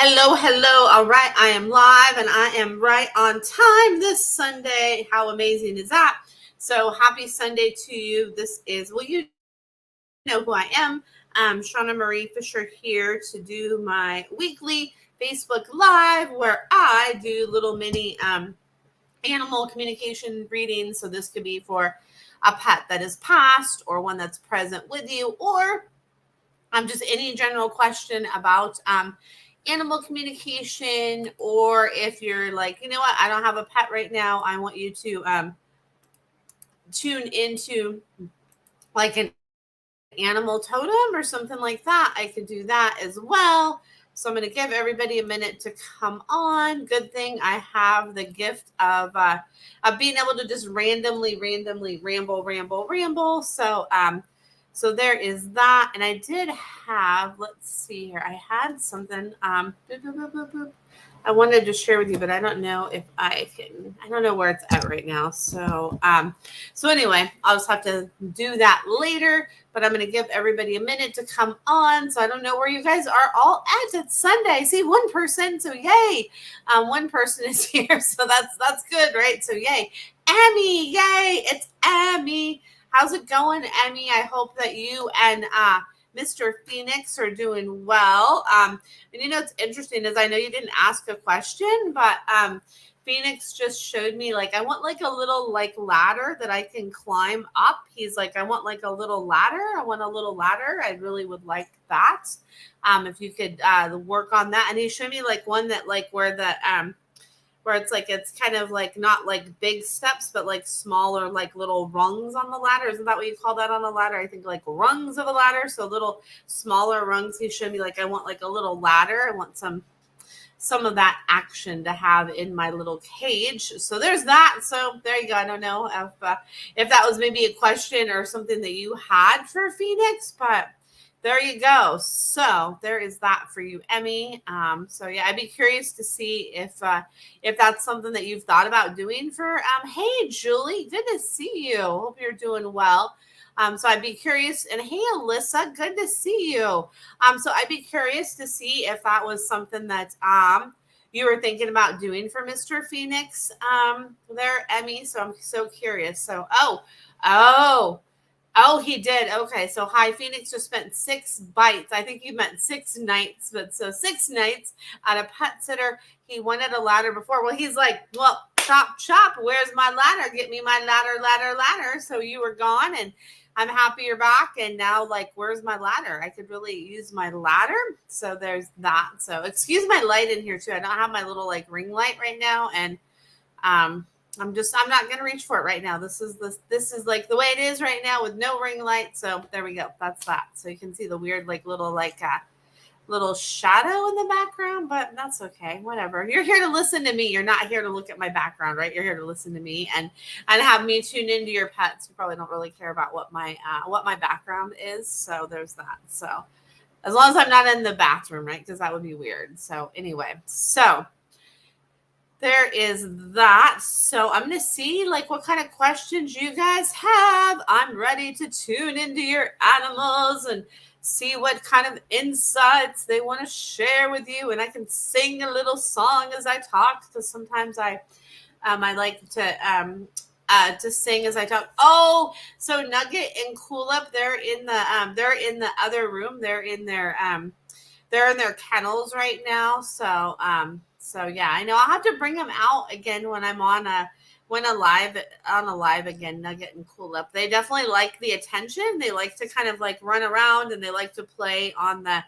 Hello, hello. All right, I am live and I am right on time this Sunday. How amazing is that? So happy Sunday to you. This is, well, you know who I am. Shauna Marie Fisher here to do my weekly Facebook Live where I do little mini animal communication readings. So this could be for a pet that is passed or one that's present with you, or just any general question about animal communication, or if you're like, you know what, I don't have a pet right now, I want you to tune into like an animal totem or something like that, I could do that as well. So I'm going to give everybody a minute to come on. Good thing I have the gift of being able to just randomly ramble. So there is that. And I did have, let's see here, I had something I wanted to share with you, but I don't know if I don't know where it's at right now. So anyway, I'll just have to do that later, but I'm going to give everybody a minute to come on. So I don't know where you guys are all at. It's Sunday. I see one person. So yay. One person is here. So that's good, right? So yay. Emmy, yay. It's Emmy. How's it going, Emmy? I hope that you and Mr. Phoenix are doing well. And you know, it's interesting is I know you didn't ask a question, but Phoenix just showed me, like, I want like a little like ladder that I can climb up. He's like, I want like a little ladder. I want a little ladder. I really would like that. If you could work on that. And he showed me like one that like where it's like, it's kind of like not like big steps, but like smaller, like little rungs on the ladder. Isn't that what you call that on a ladder? I think like rungs of a ladder. So little smaller rungs. He showed me like, I want like a little ladder. I want some of that action to have in my little cage. So there's that. So there you go. I don't know if that was maybe a question or something that you had for Phoenix, but there you go. So there is that for you, Emmy. So yeah, I'd be curious to see if that's something that you've thought about doing for. Hey, Julie, good to see you. Hope you're doing well. So I'd be curious. And hey, Alyssa, good to see you. So I'd be curious to see if that was something that you were thinking about doing for Mr. Phoenix there, Emmy. So I'm so curious. So oh, he did. Okay. So hi, Phoenix just spent 6 bites. I think you meant 6 nights, but so 6 nights at a pet sitter. He wanted a ladder before. Well, he's like, well, chop. Where's my ladder? Get me my ladder. So you were gone and I'm happy you're back. And now, like, where's my ladder? I could really use my ladder. So there's that. So excuse my light in here too. I don't have my little like ring light right now. And I'm not going to reach for it right now. This is like the way it is right now with no ring light. So there we go. That's that. So you can see the weird, like little shadow in the background, but that's okay. Whatever. You're here to listen to me. You're not here to look at my background, right? You're here to listen to me and have me tune into your pets. You probably don't really care about what my background is. So there's that. So as long as I'm not in the bathroom, right? Because that would be weird. So anyway, so there is that. So I'm going to see like what kind of questions you guys have. I'm ready to tune into your animals and see what kind of insights they want to share with you. And I can sing a little song as I talk, because sometimes I like to sing as I talk. Oh, so Nugget and Cool Up, they're in the other room. They're in their kennels right now. So yeah, I know I'll have to bring them out again when I'm on a live again, Nugget and Cool Up. They definitely like the attention. They like to kind of like run around and they like to play on the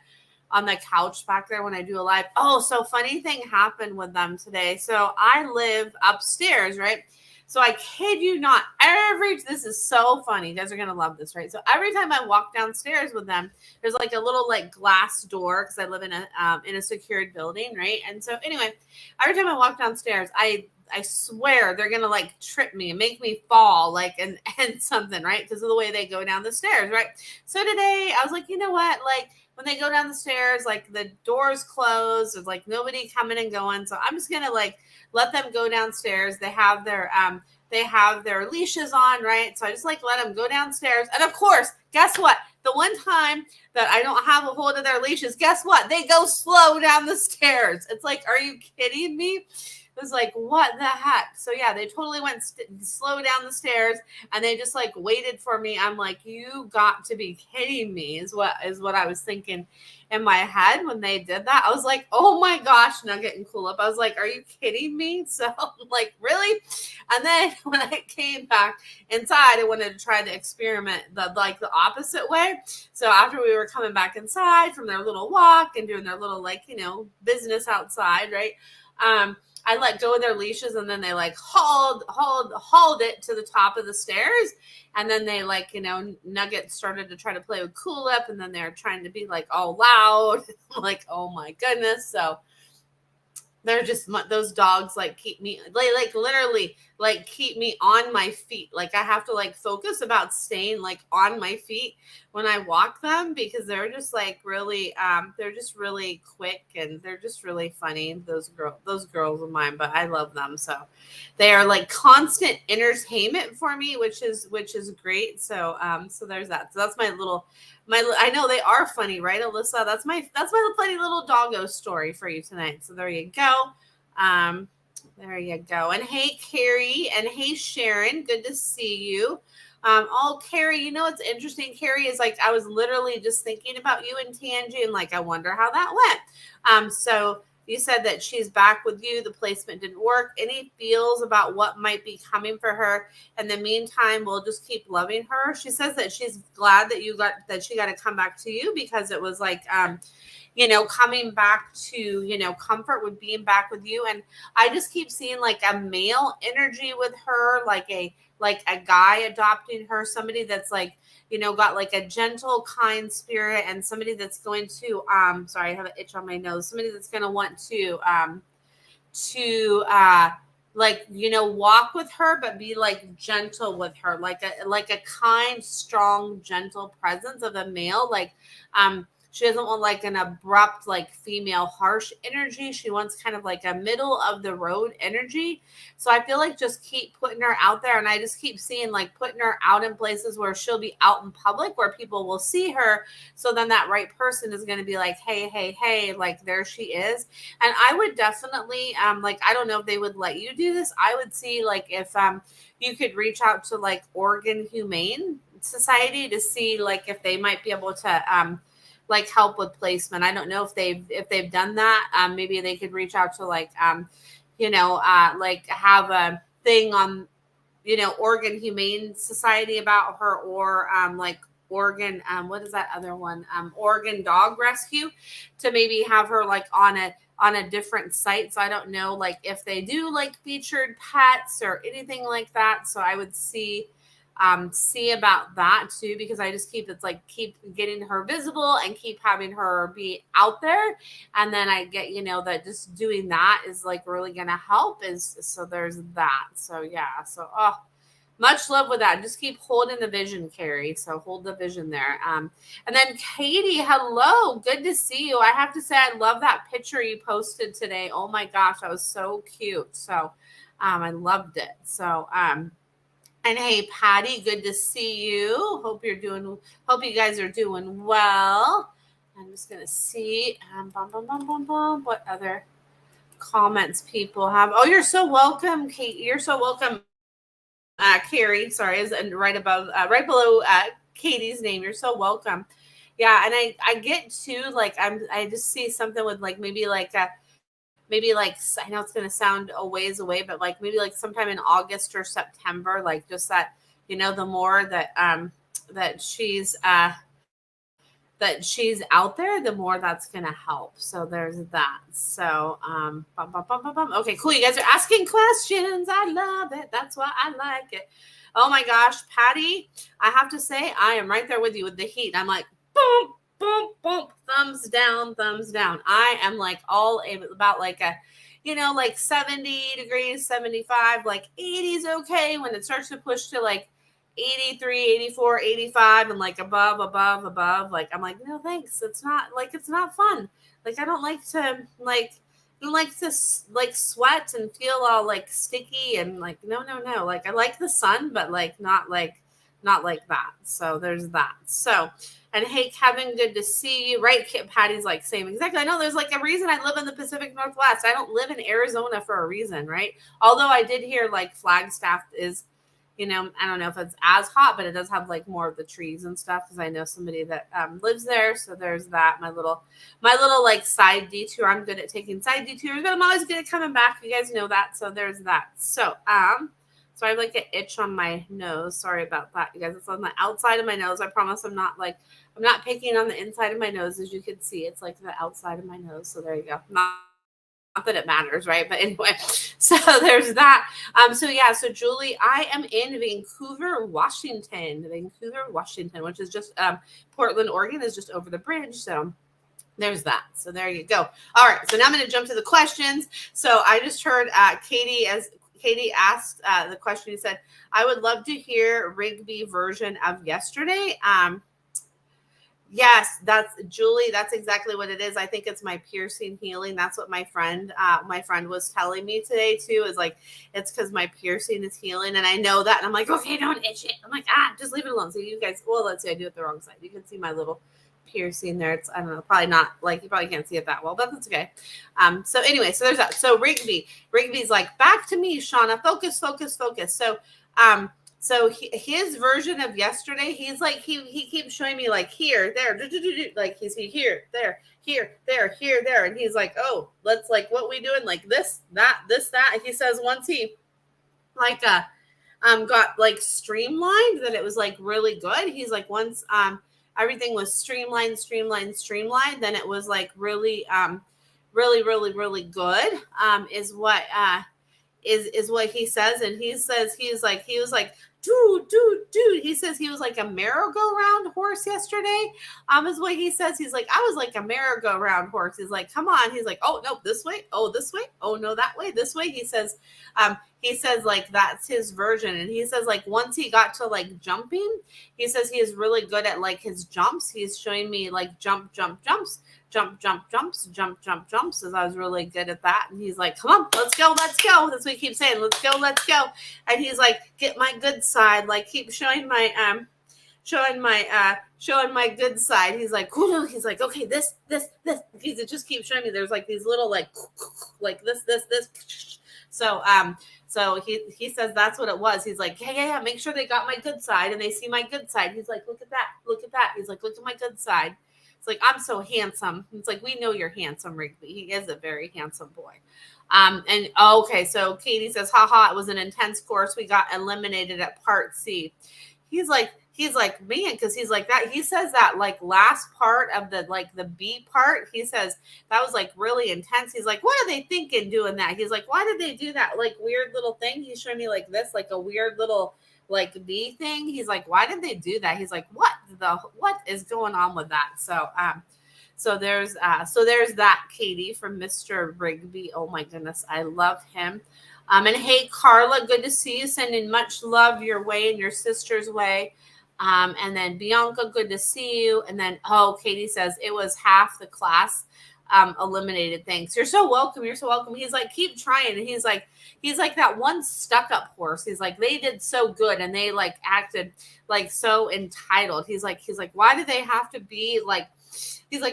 couch back there when I do a live. Oh, so funny thing happened with them today. So I live upstairs, right? So I kid you not, this is so funny. You guys are going to love this, right? So every time I walk downstairs with them, there's like a little like glass door because I live in a secured building, right? And so anyway, every time I walk downstairs, I swear they're going to like trip me and make me fall like and something, right? Because of the way they go down the stairs, right? So today I was like, you know what? Like when they go down the stairs, like the doors closed, there's like nobody coming and going. So I'm just going to like let them go downstairs. They have their leashes on, right? So I just like let them go downstairs. And of course, guess what? The one time that I don't have a hold of their leashes, guess what? They go slow down the stairs. It's like, are you kidding me? It was like, what the heck? So yeah, they totally went slow down the stairs, and they just like waited for me. I'm like, you got to be kidding me, is what I was thinking in my head when they did that. I was like, oh my gosh, Nugget and Cool Up. I was like, are you kidding me? So I'm like, really? And then when I came back inside, I wanted to try to experiment the opposite way. So after we were coming back inside from their little walk and doing their little business outside, right? I let go of their leashes, and then they like hauled it to the top of the stairs. And then they Nugget started to try to play with Cool Up, and then they're trying to be like all loud. Like, oh my goodness. So they're just, those dogs like keep me like literally like keep me on my feet. Like I have to like focus about staying like on my feet when I walk them, because they're just like really they're just really quick, and they're just really funny, those girls of mine, but I love them. So they are like constant entertainment for me, which is great. So so there's that. So that's I know they are funny, right, Alyssa? That's my funny little doggo story for you tonight. So there you go. There you go. And hey, Carrie, and hey, Sharon, good to see you. Oh, Carrie, you know what's interesting? Carrie is like, I was literally just thinking about you and Tangi, and like, I wonder how that went. So you said that she's back with you. The placement didn't work. Any feels about what might be coming for her? In the meantime, we'll just keep loving her. She says that she's glad that she got to come back to you, because it was like, coming back to, comfort with being back with you. And I just keep seeing like a male energy with her, like a guy adopting her, somebody that's like, got like a gentle, kind spirit, and somebody that's going to, sorry, I have an itch on my nose. Somebody that's going to want to walk with her, but be like gentle with her, like a kind, strong, gentle presence of a male. She doesn't want like an abrupt, like female harsh energy. She wants kind of like a middle of the road energy. So I feel like just keep putting her out there. And I just keep seeing like putting her out in places where she'll be out in public, where people will see her. So then that right person is going to be like, hey, like there she is. And I would definitely, I don't know if they would let you do this. I would see like if you could reach out to like Oregon Humane Society to see like if they might be able to like help with placement. I don't know if they've done that. Maybe they could reach out to like like have a thing on Oregon Humane Society about her, or like Oregon what is that other one, Oregon Dog Rescue, to maybe have her like on a different site. So I don't know like if they do like featured pets or anything like that. So I would see about that too, because I just keep getting her visible and keep having her be out there. And then I get, that just doing that is like really going to help, so there's that. So yeah. So, much love with that. Just keep holding the vision, Carrie. So hold the vision there. And then Katie, hello. Good to see you. I have to say, I love that picture you posted today. Oh my gosh, that was so cute. So, I loved it. So, and hey, Patty, good to see you. Hope you guys are doing well. I'm just gonna see what other comments people have. Oh, you're so welcome, Kate. You're so welcome, Carrie. Sorry, is right right below Katie's name. You're so welcome. Yeah, and I get to like I just see something with like maybe like I know it's going to sound a ways away, but like maybe like sometime in August or September, like just that, the more that she's out there, the more that's going to help. So there's that. So, okay, cool. You guys are asking questions. I love it. That's why I like it. Oh my gosh, Patty, I have to say, I am right there with you with the heat. I'm like, boom, boom, boom, thumbs down, thumbs down. I am like all about like a, like 70 degrees, 75, like 80 is okay. When it starts to push to like 83, 84, 85, and like above, like, I'm like, no, thanks. It's not fun. Like, I don't like to sweat and feel all like sticky and like, no. Like, I like the sun, but like, not not like that. So there's that. So, and hey, Kevin, good to see you. Right, Patty's like, same, exactly. I know there's like a reason I live in the Pacific Northwest. I don't live in Arizona for a reason, right? Although I did hear like Flagstaff is, I don't know if it's as hot, but it does have like more of the trees and stuff, because I know somebody that lives there. So there's that. My little like side detour. I'm good at taking side detours, but I'm always good at coming back. You guys know that. So there's that. So so I have like an itch on my nose. Sorry about that, you guys. It's on the outside of my nose. I promise I'm not picking on the inside of my nose. As you can see, it's like the outside of my nose. So there you go. Not that it matters, right? But anyway, so there's that. So Julie, I am in Vancouver, Washington, which is just Portland, Oregon is just over the bridge. So there's that. So there you go. All right. So now I'm going to jump to the questions. So I just heard Katie asked the question. He said, I would love to hear Rigby version of yesterday. Yes, that's Julie. That's exactly what it is. I think it's my piercing healing. That's what my friend was telling me today too, is like, it's because my piercing is healing. And I know that. And I'm like, okay, don't itch it. I'm like, just leave it alone. So you guys, well, let's see, I do it the wrong side. You can see my little piercing there. It's, I don't know, probably not, like, you probably can't see it that well, but that's okay. So anyway, so there's that. So Rigby's like, back to me, Shauna, focus. So his version of yesterday, he's like, he keeps showing me like here, there, like he's here, there, there. And he's like, oh, let's like, what we doing? Like this, that. And he says once he like, got like streamlined, that it was like really good. He's like, once, everything was streamlined, then it was like really, really good, is what he says. And he says, he was like, dude. He says he was like a merry-go-round horse yesterday. Is what he says. He's like, I was like a merry-go-round horse. He's like, come on. He's like, oh no, this way. Oh, this way. Oh no, that way. This way. He says like that's his version. And he says like once he got to like jumping, he says he is really good at like his jumps. He's showing me like jumps, as I was really good at that. And he's like, come on, let's go. That's what he keeps saying. Let's go. And he's like, get my good side. Like keep showing my good side. He's like, cool. He's like, okay, this. He just keeps showing me. There's like these little like this. So he says that's what it was. He's like, yeah. Make sure they got my good side and they see my good side. He's like, look at that. He's like, look at my good side. It's like, I'm so handsome. It's like, we know you're handsome, Rigby. He is a very handsome boy. And okay, so Katie says, haha, it was an intense course. We got eliminated at part C. He's like, man, because he's like that. He says that like last part of the B part, he says that was like really intense. He's like, what are they thinking doing that? He's like, why did they do that like weird little thing? He's showing me like this, like a weird little like B thing. He's like, why did they do that? He's like, what is going on with that? So there's that, Katie, from Mr. Rigby. Oh my goodness, I love him. And hey, Carla, good to see you. Sending much love your way and your sister's way. And then Bianca, good to see you. And then, Katie says it was half the class eliminated. Thanks. You're so welcome. He's like, keep trying. And he's like that one stuck up horse. He's like, they did so good and they like acted like so entitled. He's like, why do they have to be like,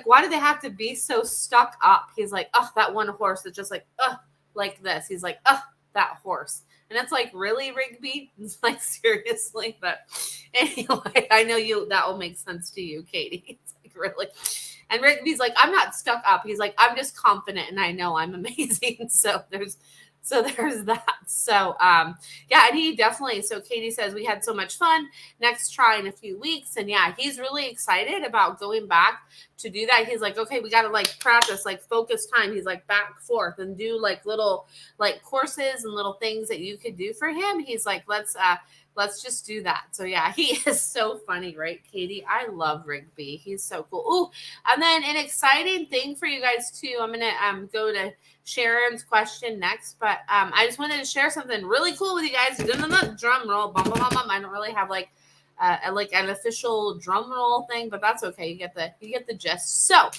why do they have to be so stuck up? He's like, oh, that one horse that's just like this. He's like, oh, that horse. And it's like, really, Rigby? It's like, seriously? But anyway, I know that will make sense to you, Katie. It's like, really? And Rigby's like, I'm not stuck up. He's like, I'm just confident and I know I'm amazing. So there's that. So, yeah, and he definitely, so Katie says we had so much fun. Next try in a few weeks. And yeah, he's really excited about going back to do that. He's like, okay, we got to like practice, like focus time. He's like back forth and do like little like courses and little things that you could do for him. He's like, let's just do that. So yeah, he is so funny, right, Katie? I love Rigby. He's so cool. Ooh, and then an exciting thing for you guys too. I'm gonna go to Sharon's question next, but I just wanted to share something really cool with you guys. Drum roll, bum, bum, bum, bum. I don't really have like an official drum roll thing, but that's okay. You get the gist. So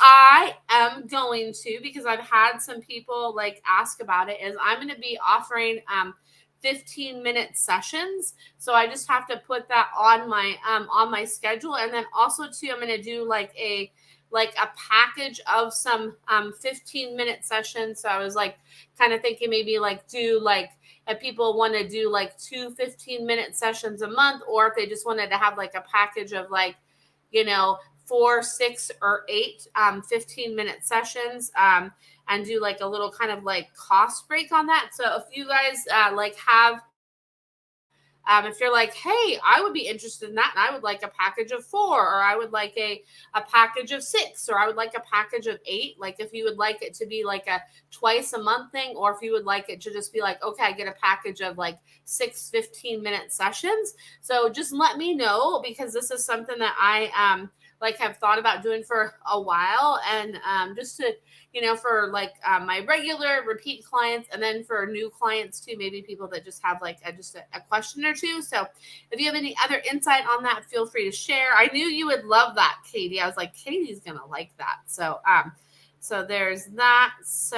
I am going to, because I've had some people like ask about it, is I'm going to be offering 15-minute sessions. So I just have to put that on my schedule. And then also too, I'm going to do like a package of some 15-minute sessions. So I was like kind of thinking maybe like do like if people want to do like 2 15-minute sessions a month, or if they just wanted to have like a package of like, 4, 6, or 8 15-minute sessions, and do like a little kind of like cost break on that. So if you guys like have if you're like, hey, I would be interested in that, and I would like a package of 4, or I would like a package of 6, or I would like a package of 8. Like if you would like it to be like a twice a month thing, or if you would like it to just be like, okay, I get a package of like 6 15-minute sessions. So just let me know, because this is something that I like have thought about doing for a while, and just to for like my regular repeat clients, and then for new clients too, maybe people that just have like just a question or two. So if you have any other insight on that, feel free to share. I knew you would love that, Katie. I was like, Katie's gonna like that. So so there's that. So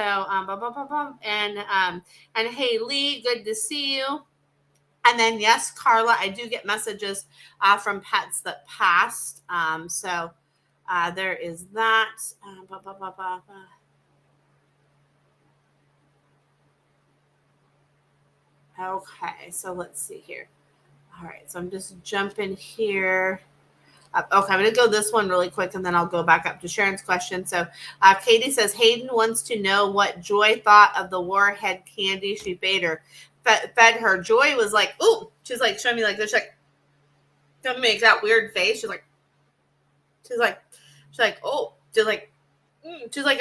and hey, Lee, good to see you. And then yes, Carla, I do get messages from pets that passed. So there is that. Okay, so let's see here. All right, so I'm just jumping here. Okay, I'm going to go this one really quick, and then I'll go back up to Sharon's question. So Katie says, Hayden wants to know what Joy thought of the Warhead candy she fed her. Joy was like, ooh, she's like showing me like this, like, don't make that weird face. She's like, oh, she's like,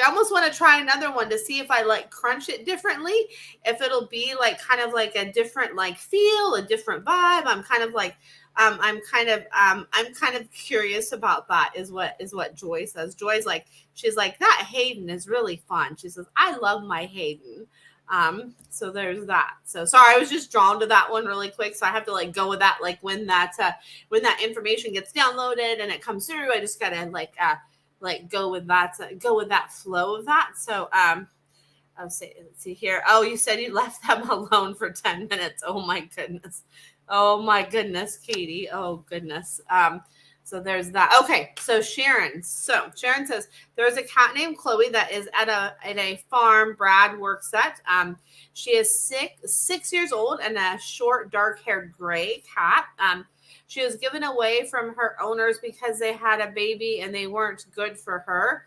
I almost want to try another one to see if I like crunch it differently, if it'll be like kind of like a different like feel, a different vibe. I'm kind of like, I'm kind of curious about that, is what Joy says. Joy's like, she's like, that Hayden is really fun. She says, I love my Hayden. So there's that. So sorry, I was just drawn to that one really quick. So I have to like go with that, like when that information gets downloaded and it comes through, I just gotta like go with that flow of that. So let's see here. Oh, you said you left them alone for 10 minutes. Oh my goodness, Katie. Oh goodness. So there's that. Okay, so Sharon. So Sharon says there's a cat named Chloe that is at a farm Brad works at. She is 6 years old and a short, dark-haired gray cat. She was given away from her owners because they had a baby and they weren't good for her.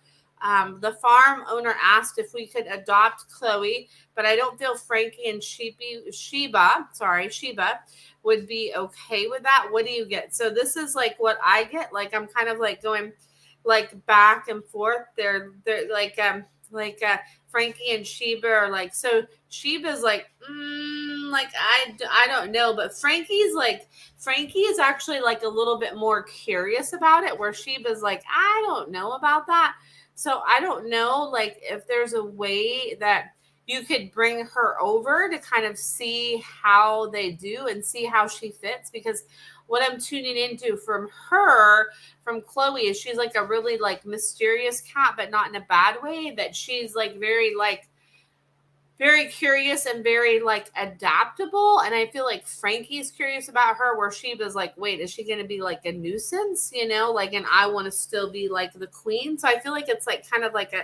The farm owner asked if we could adopt Chloe, but I don't feel Frankie and Sheba would be okay with that. What do you get? So this is like what I get. Like I'm kind of like going like back and forth. They're like Frankie and Sheba are like, so Sheba's like, like I don't know, but Frankie is actually like a little bit more curious about it, where Sheba's like, I don't know about that. So I don't know, like if there's a way that you could bring her over to kind of see how they do and see how she fits, because what I'm tuning into from Chloe is she's like a really like mysterious cat, but not in a bad way, that she's like very curious and very like adaptable. And I feel like Frankie's curious about her, where Sheba's like, wait, is she going to be like a nuisance, like, and I want to still be like the queen. So I feel like it's like kind of like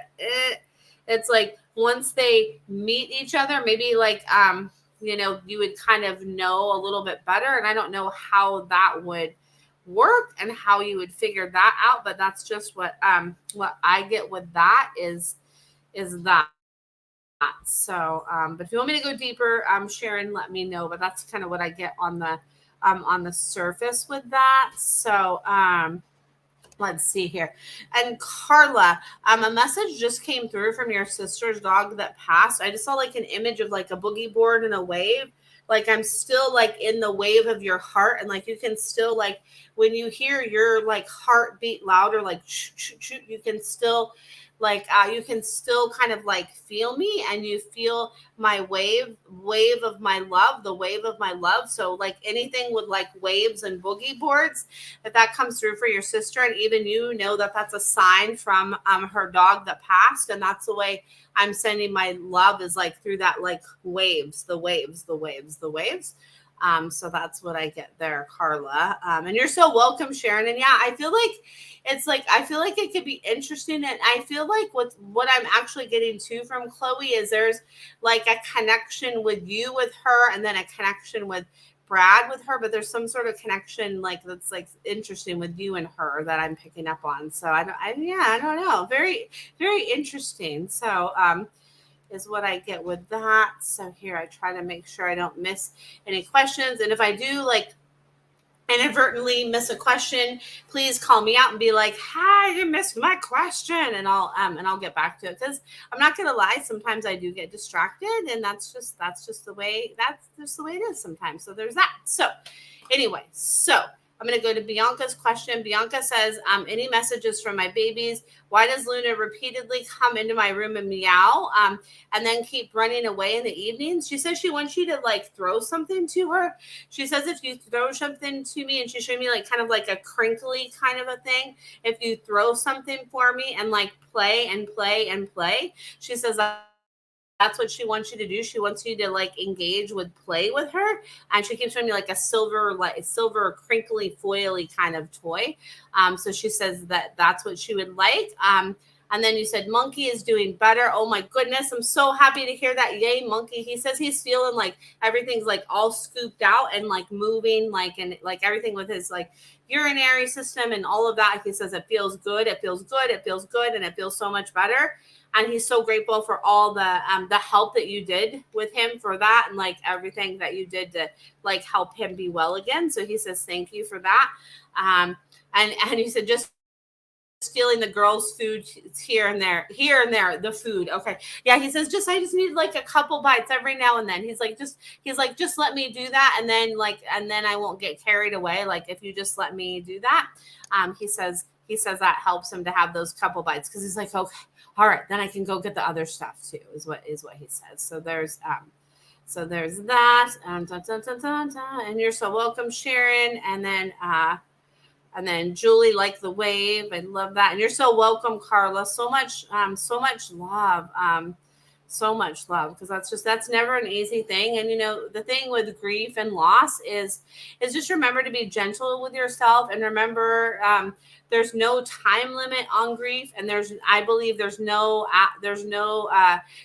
it's like once they meet each other, maybe like, you would kind of know a little bit better. And I don't know how that would work and how you would figure that out. But that's just what I get with that is that. So, but if you want me to go deeper, Sharon, let me know. But that's kind of what I get on the surface with that. So, let's see here. And Carla, a message just came through from your sister's dog that passed. I just saw like an image of like a boogie board and a wave. Like I'm still like in the wave of your heart, and like you can still like when you hear your like heart beat louder, like you can still you can still kind of like feel me, and you feel my wave of my love, the wave of my love. So like anything with like waves and boogie boards, if that comes through for your sister, and even you know that that's a sign from her dog that passed, and that's the way I'm sending my love, is like through that like waves, the waves, the waves, the waves. So that's what I get there, Carla. And you're so welcome, Sharon. And yeah, I feel like I feel like it could be interesting. And I feel like what I'm actually getting to from Chloe is there's like a connection with you with her, and then a connection with Brad with her, but there's some sort of connection like that's like interesting with you and her that I'm picking up on. So I don't know. Very, very interesting. So is what I get with that. So here I try to make sure I don't miss any questions. And if I do like inadvertently miss a question, please call me out and be like, "Hi, you missed my question," and I'll get back to it, because I'm not gonna lie, sometimes I do get distracted, and that's just the way it is sometimes. So there's that. So anyway, so I'm going to go to Bianca's question. Bianca says, any messages from my babies? Why does Luna repeatedly come into my room and meow, and then keep running away in the evenings? She says she wants you to like throw something to her. She says if you throw something to me, and she showed me like kind of like a crinkly kind of a thing. If you throw something for me and like play and play and play, she says that's what she wants you to do. She wants you to like engage with play with her. And she keeps showing me like a silver crinkly foily kind of toy. So she says that that's what she would like. And then you said Monkey is doing better. Oh my goodness, I'm so happy to hear that. Yay, Monkey. He says he's feeling like everything's like all scooped out and like moving, like, and like everything with his like urinary system and all of that. He says it feels good. It feels good. It feels good. And it feels so much better. And he's so grateful for all the help that you did with him for that, and like everything that you did to like help him be well again. So he says thank you for that. And he said just stealing the girls' food here and there, the food. Okay. Yeah, he says I just need like a couple bites every now and then. He's like, just let me do that, and then I won't get carried away. Like if you just let me do that. He says that helps him to have those couple bites, because he's like, okay, all right, then I can go get the other stuff too, is what he says. So there's that. And you're so welcome, Sharon. And then Julie, like the wave. I love that. And you're so welcome, Carla. So much love. So much love, because that's never an easy thing. And the thing with grief and loss is just remember to be gentle with yourself, and remember there's no time limit on grief, and I believe there's no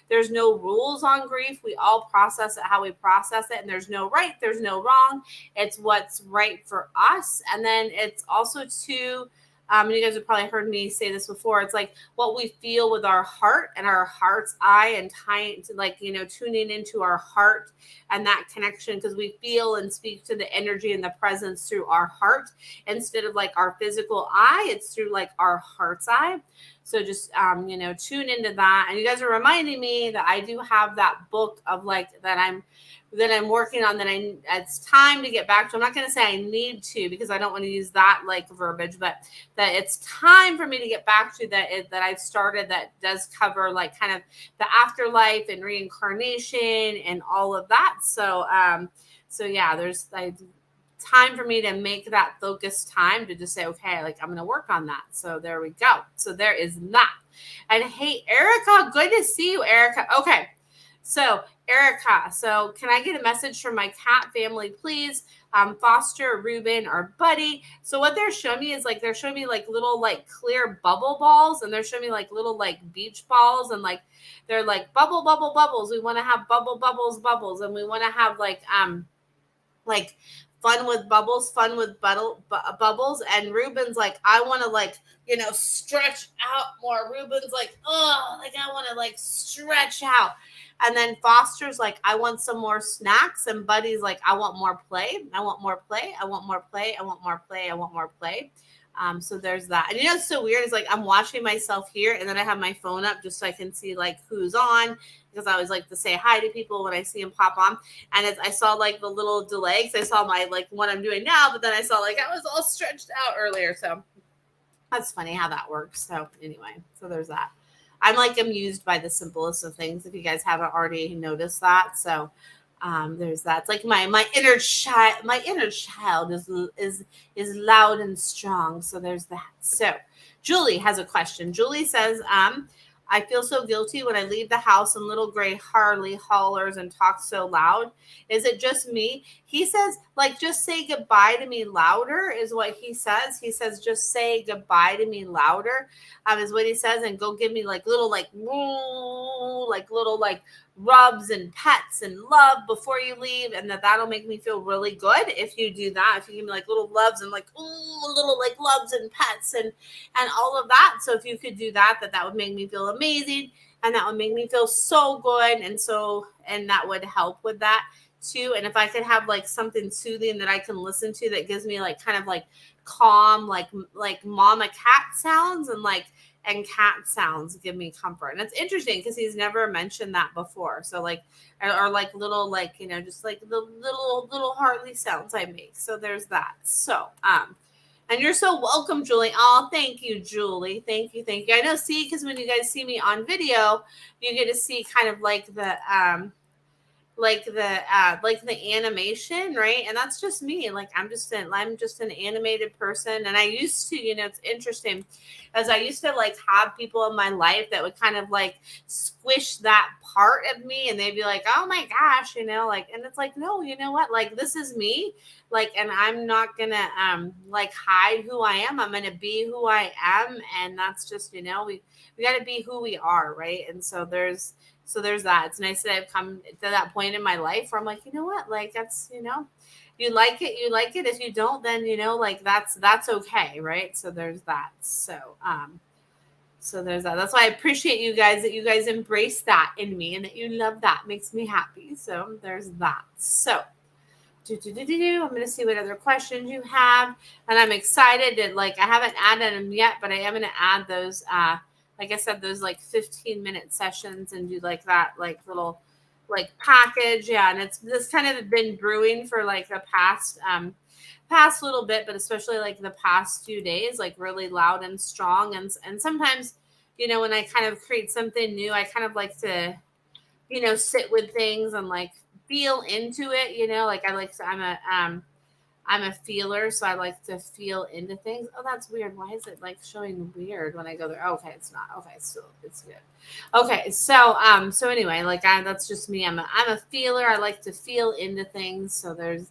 rules on grief. We all process it how we process it, and there's no right, there's no wrong. It's what's right for us. And then it's also too, and you guys have probably heard me say this before, it's like what we feel with our heart and our heart's eye, and tying to like, tuning into our heart and that connection, because we feel and speak to the energy and the presence through our heart instead of like our physical eye. It's through like our heart's eye. So just, tune into that. And you guys are reminding me that I do have that book of like that I'm working on, that it's time to get back to. I'm not going to say I need to, because I don't want to use that like verbiage, but that it's time for me to get back to that I've started, that does cover like kind of the afterlife and reincarnation and all of that. So, yeah, there's like time for me to make that focus time to just say, okay, like I'm going to work on that. So there we go. So there is that. And hey, Erica, good to see you, Erica. Okay. So Erica, so can I get a message from my cat family, please? Foster, Ruben, or Buddy. So what they're showing me is like, they're showing me like little like clear bubble balls, and they're showing me like little like beach balls, and like they're like bubbles. We want to have bubbles, and we want to have like fun with bubbles. And Ruben's like, I want to like, stretch out more. Ruben's like, oh, like I want to like stretch out. And then Foster's like, I want some more snacks. And Buddy's like, I want more play. So there's that. And it's so weird. It's like I'm watching myself here, and then I have my phone up just so I can see like who's on, because I always like to say hi to people when I see them pop on. And I saw like the little delay, because I saw my like what I'm doing now, but then I saw like I was all stretched out earlier. So that's funny how that works. So anyway, so there's that. I'm like amused by the simplest of things, if you guys haven't already noticed that. So there's that. It's like my inner child, is loud and strong. So there's that. So Julie has a question. Julie says, I feel so guilty when I leave the house and little gray Harley hollers and talks so loud. Is it just me? He says, like, just say goodbye to me louder, is what he says. He says, just say goodbye to me louder, is what he says. And go give me like little, like, woo, like little, like, rubs and pets and love before you leave, and that'll make me feel really good if you do that. If you give me like little loves and like, ooh, little like loves and pets and all of that. So if you could do that, that would make me feel amazing, and that would make me feel so good, and that would help with that too. And if I could have like something soothing that I can listen to that gives me like kind of like calm, like mama cat sounds and cat sounds give me comfort. And it's interesting because he's never mentioned that before. So like, or like little, like, just like the little Harley sounds I make. So there's that. So, and you're so welcome, Julie. Oh, thank you, Julie. Thank you. I know, see, because when you guys see me on video, you get to see kind of like the animation, right? And that's just me. Like I'm just an animated person. And I used to, it's interesting, as I used to like have people in my life that would kind of like squish that part of me, and they'd be like, oh my gosh, like, and it's like, no, you know what, like this is me, like, and I'm not gonna like hide who I am. I'm gonna be who I am, and that's just, we got to be who we are, right? And so there's that. It's nice that I've come to that point in my life where I'm like, you know what, like that's, you like it. If you don't, then, like that's okay. Right. So there's that. So there's that. That's why I appreciate you guys, that you guys embrace that in me and that you love that. Makes me happy. So there's that. So I'm going to see what other questions you have. And I'm excited that, like, I haven't added them yet, but I am going to add those, like I said, those like 15-minute sessions, and do like that, like little like package. Yeah. And it's this kind of been brewing for like the past little bit, but especially like the past few days, like really loud and strong. And sometimes, when I kind of create something new, I kind of like to, sit with things and like feel into it, like I like to, I'm a feeler, so I like to feel into things. Oh, that's weird. Why is it like showing weird when I go there? Oh, okay, it's not. Okay, so it's good. Okay, so anyway, like that's just me. I'm a feeler. I like to feel into things. So there's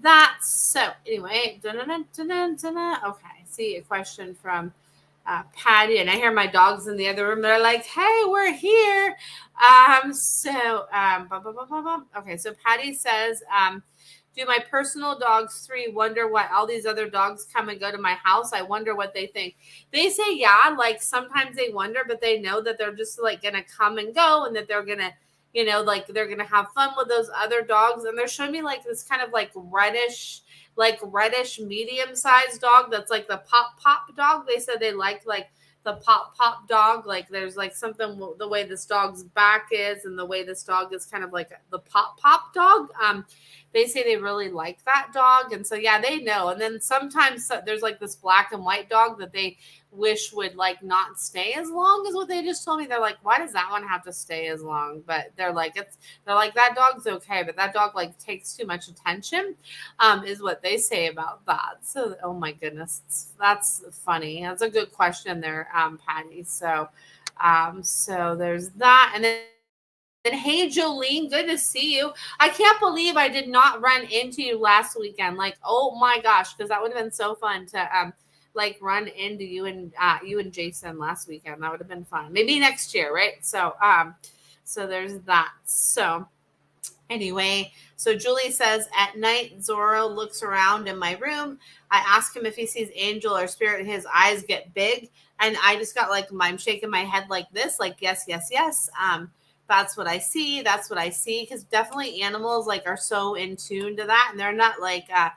that. So anyway, okay. See a question from Patty, and I hear my dogs in the other room. They're like, "Hey, we're here." Okay. So Patty says, do my personal dogs 3 wonder why all these other dogs come and go to my house? I wonder what they think. They say, yeah, like sometimes they wonder, but they know that they're just like going to come and go, and that they're going to, like they're going to have fun with those other dogs. And they're showing me like this kind of like reddish medium-sized dog that's like the pop dog. They said they like the pop dog. Like there's like something, the way this dog's back is, and the way this dog is kind of like the pop dog. They say they really like that dog. And so, yeah, they know. And then sometimes there's like this black and white dog that they wish would like not stay as long as what they just told me. They're like, why does that one have to stay as long? But they're like, that dog's okay, but that dog like takes too much attention, is what they say about that. So, oh my goodness, that's funny. That's a good question there, Patty. So there's that. And then, hey, Jolene, good to see you. I can't believe I did not run into you last weekend. Like, oh my gosh, because that would have been so fun to like run into you and Jason last weekend. That would have been fun. Maybe next year, right? So so there's that. So anyway, so Julie says, at night, Zorro looks around in my room. I ask him if he sees angel or spirit, and his eyes get big. And I just got like, I'm shaking my head like this, like, yes. That's what I see. Because definitely animals like are so in tune to that. And they're not like, how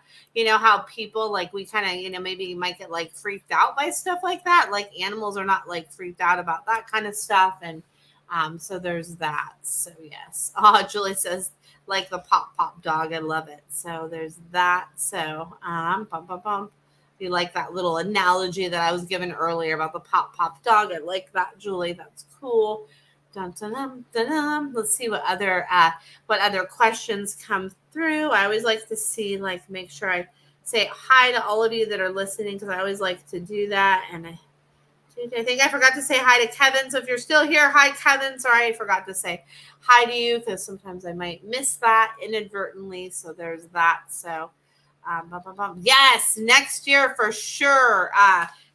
people like, we kind of, maybe might get like freaked out by stuff like that. Like animals are not like freaked out about that kind of stuff. And so there's that. So yes. Oh, Julie says, like the pop dog. I love it. So there's that. So You like that little analogy that I was given earlier about the pop pop dog. I like that, Julie. That's cool. Dun, dun, dun, dun, dun. Let's see what other questions come through. I always like to see, like, make sure I say hi to all of you that are listening, because I always like to do that. And I think I forgot to say hi to Kevin. So if you're still here, hi, Kevin. Sorry, I forgot to say hi to you, because sometimes I might miss that inadvertently. So there's that. So, yes, next year for sure.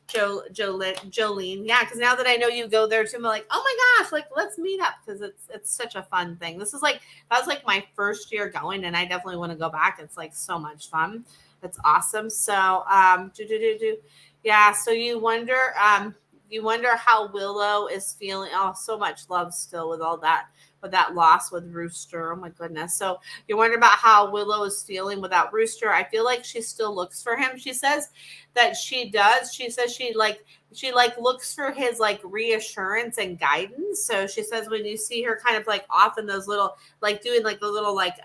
Jolene, yeah, because now that I know you go there too, I'm like, oh my gosh, like, let's meet up, because it's such a fun thing. That was like my first year going, and I definitely want to go back. It's like so much fun. It's awesome. So yeah. So you wonder how Willow is feeling. Oh, so much love still with all that, with that loss with Rooster. Oh my goodness. So you wonder about how Willow is feeling without Rooster. I feel like she still looks for him. She says that she does. She says she looks for his like reassurance and guidance. So she says when you see her kind of like off in those little, like doing like the little like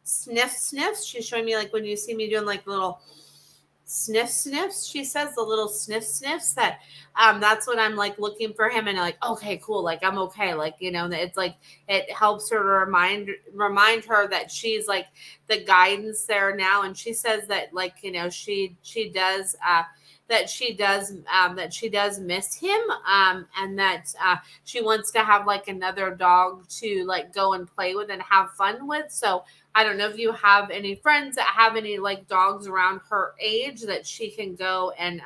sniffs. She's showing me like when you see me doing like little sniffs, she says, the little sniffs, that that's when I'm like looking for him, and like, okay, cool, like I'm okay, like, it's like it helps her to remind her that she's like the guidance there now. And she says that, like, she does that she does miss him, and that she wants to have like another dog to like go and play with and have fun with. So I don't know if you have any friends that have any like dogs around her age that she can go and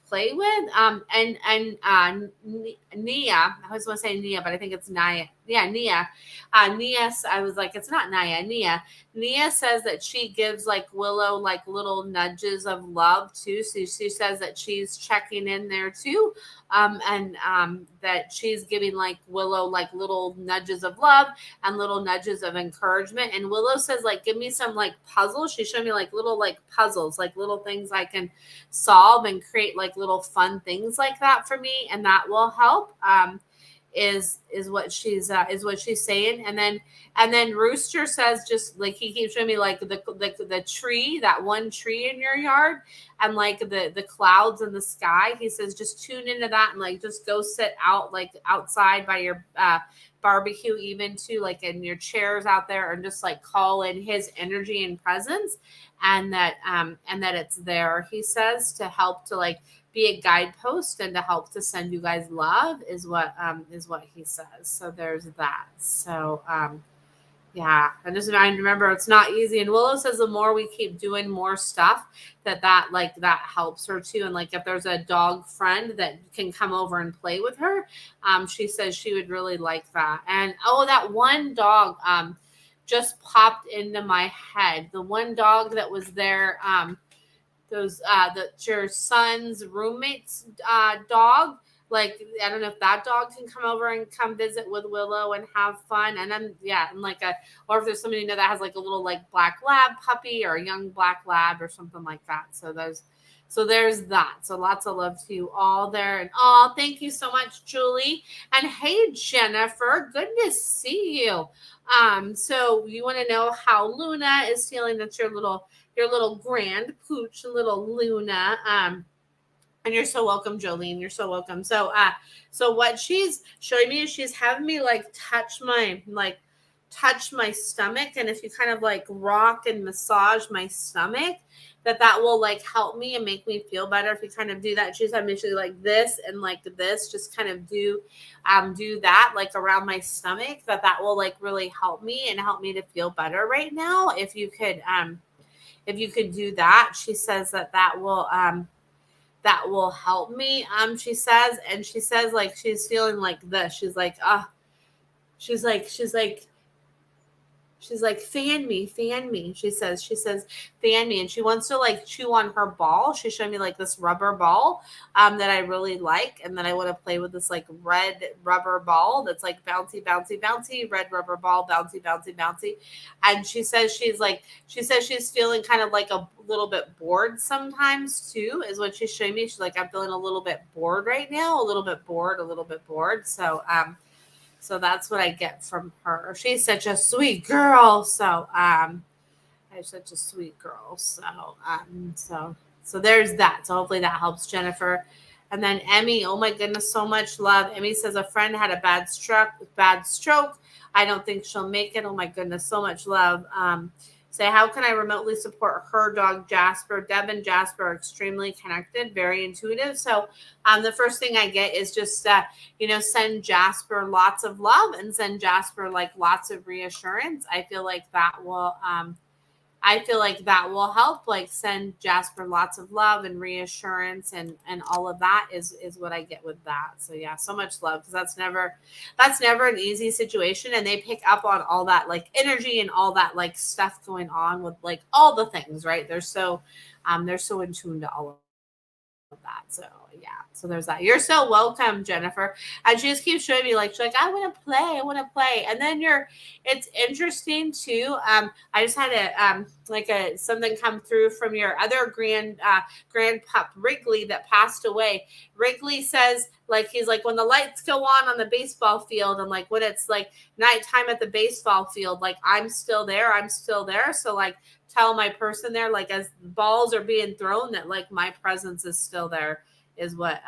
play with. Nia, I was going to say Nia, but I think it's Nia. Yeah, Nia. Nia, I was like, it's not Nia. Nia says that she gives like Willow like little nudges of love too. So she says that she's checking in there too. And that she's giving like Willow like little nudges of love and little nudges of encouragement. And Willow says, like, give me some like puzzles. She showed me like little like puzzles, like little things I can solve and create like little fun things like that for me, and that will help. Is what she's saying. And then Rooster says, just like, he keeps showing me like the tree, that one tree in your yard, and like the clouds in the sky. He says just tune into that, and like just go sit out like outside by your barbecue, even to like in your chairs out there, and just like call in his energy and presence, and that it's there, he says, to help to like be a guidepost and to help to send you guys love, is what he says. So there's that. So yeah, and just remember, it's not easy. And Willow says the more we keep doing more stuff, that helps her too. And like if there's a dog friend that can come over and play with her, she says she would really like that. And that one dog just popped into my head. The one dog that was there, your son's roommate's dog. Like, I don't know if that dog can come over and come visit with Willow and have fun. And then, yeah, and like or if there's somebody that has like a little like black lab puppy or a young black lab or something like that. So there's that. So lots of love to you all there. And thank you so much, Julie. And hey, Jennifer, good to see you. So you want to know how Luna is feeling? That's your little grand pooch, little Luna. And you're so welcome, Jolene. You're so welcome. So what she's showing me is she's having me like touch my stomach. And if you kind of like rock and massage my stomach, that will like help me and make me feel better. If you kind of do that, she's having me like this and like this, just kind of do that like around my stomach, that will like really help me and help me to feel better right now. If you could do that, she says that will help me. She says, and she says like she's feeling like this. She's like, fan me. She says, fan me. And she wants to like chew on her ball. She showed me like this rubber ball that I really like, and then I want to play with this like red rubber ball that's like bouncy, red rubber ball, bouncy. And she says she's feeling kind of like a little bit bored sometimes too, is what she's showing me. She's like, I'm feeling a little bit bored right now, a little bit bored. So that's what I get from her. She's such a sweet girl. So I'm such a sweet girl. So there's that. So hopefully that helps Jennifer. And then Emmy, oh my goodness, so much love. Emmy says a friend had a bad stroke. I don't think she'll make it. Oh my goodness, so much love. Say, how can I remotely support her dog Jasper? Deb and Jasper are extremely connected, very intuitive. So the first thing I get is just send Jasper lots of love and send Jasper like lots of reassurance. I feel like that will help, like send Jasper lots of love and reassurance, and all of that is what I get with that. So yeah, so much love, because that's never an easy situation, and they pick up on all that like energy and all that like stuff going on with like all the things, right? They're so in tune to all of that. So yeah, so there's that. You're so welcome, Jennifer. And she just keeps showing me like, she's like, I want to play. And then it's interesting too. I just had a something come through from your other grand pup Wrigley that passed away. Wrigley says, like, he's like, when the lights go on the baseball field, and like when it's like nighttime at the baseball field, like I'm still there. So like, tell my person there, like as balls are being thrown, that like my presence is still there, is what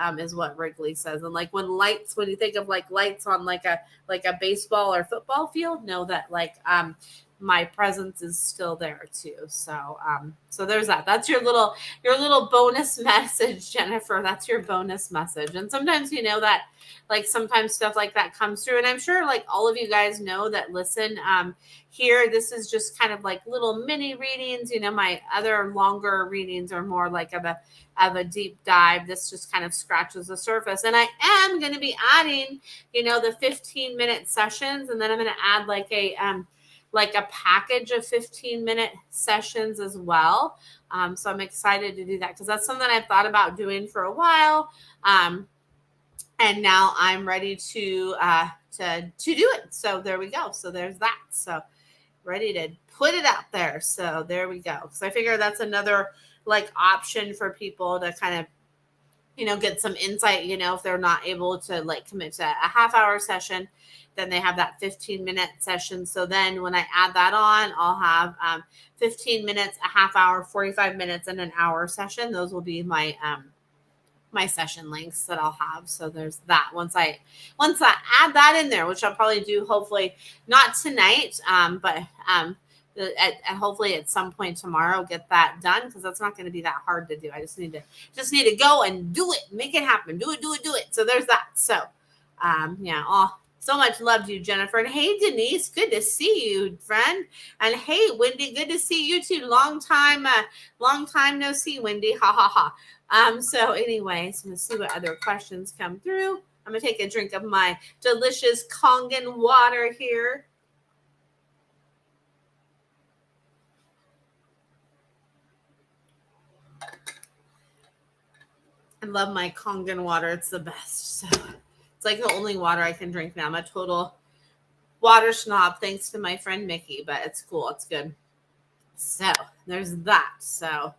Wrigley says. And like when you think of like lights on like a baseball or football field, know that like my presence is still there too. So there's that. That's your little bonus message, Jennifer. That's your bonus message. And sometimes that like sometimes stuff like that comes through, and I'm sure like all of you guys know that listen here, this is just kind of like little mini readings. My other longer readings are more like of a deep dive. This just kind of scratches the surface, and I am going to be adding the 15-minute sessions, and then I'm going to add like a package of 15-minute sessions as well. So I'm excited to do that, because that's something I've thought about doing for a while. And now I'm ready to do it. So there we go. So there's that. So ready to put it out there. So there we go. Because I figure that's another like option for people to kind of get some insight. If they're not able to like commit to a half-hour session, then they have that 15-minute session. So then when I add that on, I'll have 15 minutes, a half hour, 45 minutes, and an hour session. Those will be my session links that I'll have. So there's that. Once I add that in there, which I'll probably do, hopefully not tonight, but hopefully at some point tomorrow, get that done, because that's not going to be that hard to do. I just need to go and do it, make it happen, do it. So there's that. So yeah. Oh, so much love to you, Jennifer. And hey, Denise, good to see you, friend. And hey, Wendy, good to see you too. Long time no see, Wendy. Ha ha ha. So anyway, so let's see what other questions come through. I'm gonna take a drink of my delicious Kangen water here. I love my Kangen water. It's the best. So it's like the only water I can drink now. I'm a total water snob, thanks to my friend Mickey, but it's cool. It's good. So there's that. So,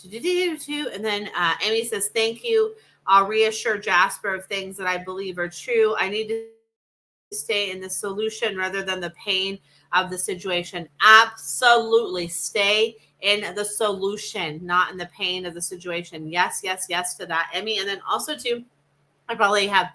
and then Amy says, thank you. I'll reassure Jasper of things that I believe are true. I need to stay in the solution rather than the pain of the situation. Absolutely. Stay in the solution, not in the pain of the situation. Yes to that, Emmy. And then also too, I probably have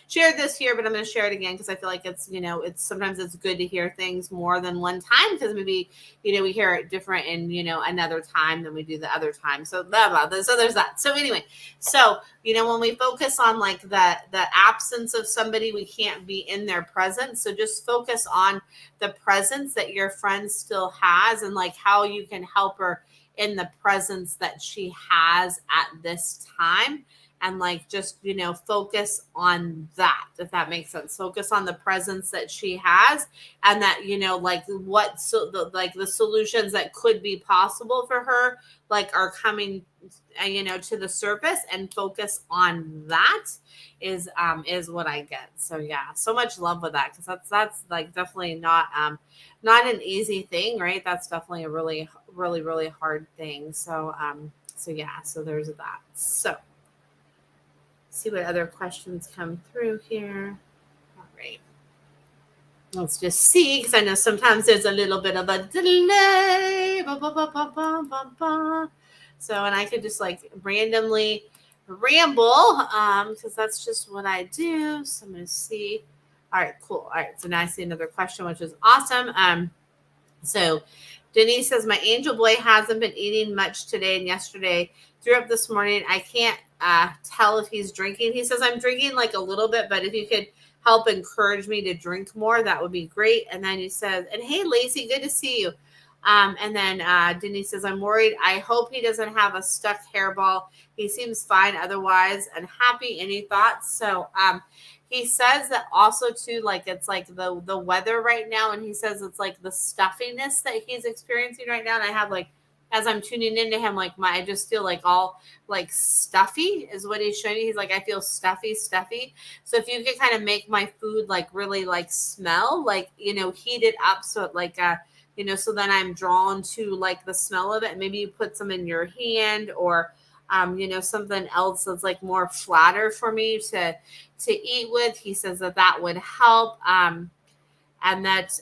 shared this here, but I'm going to share it again, because I feel like it's sometimes it's good to hear things more than one time, because maybe we hear it different in another time than we do the other time. So so there's that. So anyway, so when we focus on like the absence of somebody, we can't be in their presence. So just focus on the presence that your friend still has, and like how you can help her in the presence that she has at this time. And like just focus on that, if that makes sense. Focus on the presence that she has, and that like the solutions that could be possible for her like are coming to the surface, and focus on that is what I get. So yeah, so much love with that, because that's like definitely not an easy thing, right? That's definitely a really really really hard thing. So yeah, so there's that. So see what other questions come through here. All right. Let's just see, because I know sometimes there's a little bit of a delay. So, and I could just like randomly ramble, because that's just what I do. So I'm gonna see. All right, cool. All right, so now I see another question, which is awesome. So Denise says, my angel boy hasn't been eating much today and yesterday. Threw up this morning. I can't tell if he's drinking. He says, I'm drinking like a little bit, but if you could help encourage me to drink more, that would be great. And then he says, and hey, Lacey, good to see you. And then Denise says, I'm worried. I hope he doesn't have a stuck hairball. He seems fine otherwise and happy. Any thoughts? So he says that also too, like it's like the weather right now, and he says it's like the stuffiness that he's experiencing right now. And I have like, as I'm tuning into him, like I just feel like all like stuffy is what he's showing me. He's like, I feel stuffy. So if you could kind of make my food like really like smell like, heat it up so it like so then I'm drawn to like the smell of it. Maybe you put some in your hand or something else that's like more flatter for me to eat with. He says that would help. And that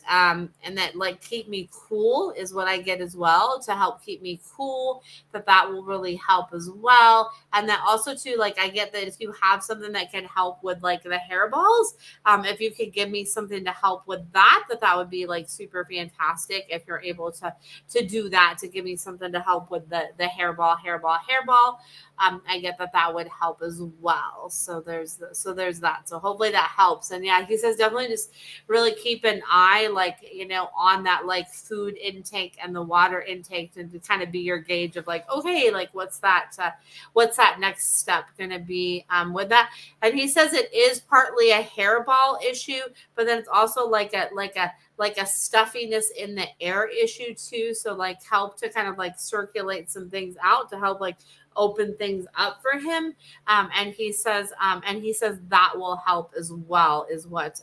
like keep me cool is what I get as well, to help keep me cool. That will really help as well. And that also too, like I get that if you have something that can help with like the hairballs, if you could give me something to help with that would be like super fantastic. If you're able to do that, to give me something to help with the hairball. I get that would help as well. So there's that. So hopefully that helps. And yeah, he says definitely just really keep an eye like on that like food intake and the water intake, and to kind of be your gauge of like, okay, like what's that next step gonna be with that. And he says it is partly a hairball issue, but then it's also like a stuffiness in the air issue too. So like help to kind of like circulate some things out to help like open things up for him. And he says that will help as well, is what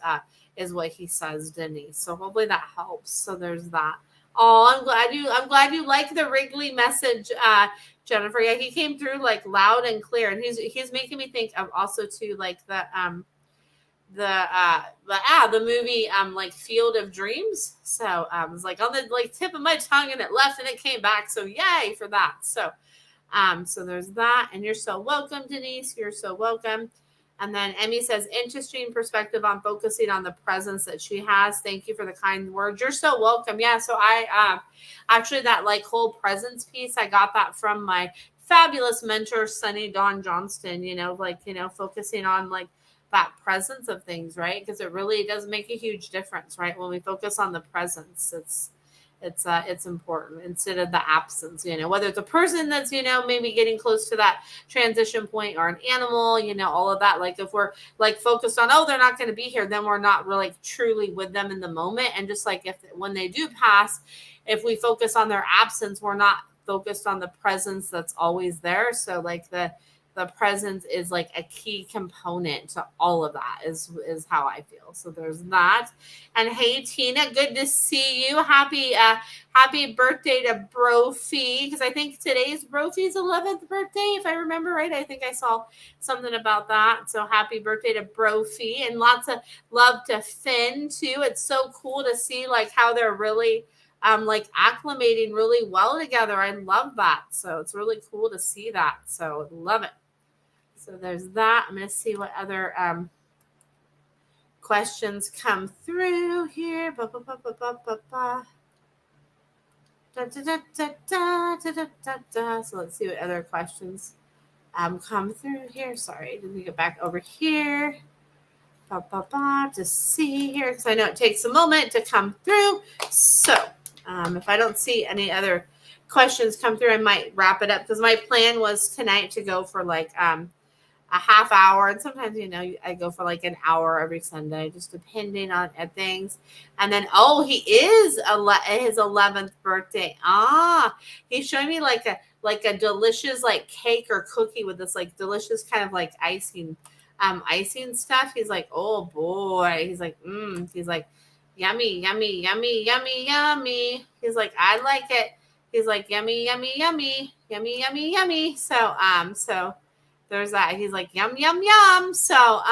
he says, Denise. So hopefully that helps. So there's that. Oh, I'm glad you like the Wrigley message, Jennifer. Yeah, he came through like loud and clear, and he's making me think of also too like the movie like Field of Dreams. So it was like on the like tip of my tongue, and it left and it came back. So yay for that. So there's that. And you're so welcome, Denise. You're so welcome. And then Emmy says, interesting perspective on focusing on the presence that she has. Thank you for the kind words. You're so welcome. Yeah. So I actually that like whole presence piece, I got that from my fabulous mentor, Sunny Dawn Johnston, focusing on like that presence of things, right? Because it really does make a huge difference, right? When we focus on the presence, it's important instead of the absence, whether it's a person that's, maybe getting close to that transition point, or an animal, all of that. Like if we're like focused on, oh, they're not going to be here, then we're not really like, truly with them in the moment. And just like when they do pass, if we focus on their absence, we're not focused on the presence that's always there. So like the presence is like a key component to all of that is how I feel. So there's that. And hey, Tina, good to see you. Happy birthday to Brophy, because I think today's Brophy's 11th birthday, if I remember right. I think I saw something about that. So happy birthday to Brophy, and lots of love to Finn too. It's so cool to see like how they're really like acclimating really well together. I love that. So it's really cool to see that. So love it. So there's that. I'm going to see what other questions come through here. Da, da, da. So let's see what other questions come through here. Sorry, let me get back over here. To see here, because I know it takes a moment to come through. So if I don't see any other questions come through, I might wrap it up, because my plan was tonight to go for like a half hour, and sometimes I go for like an hour every Sunday, just depending on things. And then he is his 11th birthday. He's showing me like a delicious like cake or cookie with this like delicious kind of like icing stuff. He's like, oh boy. He's like, he's like, yummy. He's like, I like it. He's like, yummy. So there's that. He's like, yum. So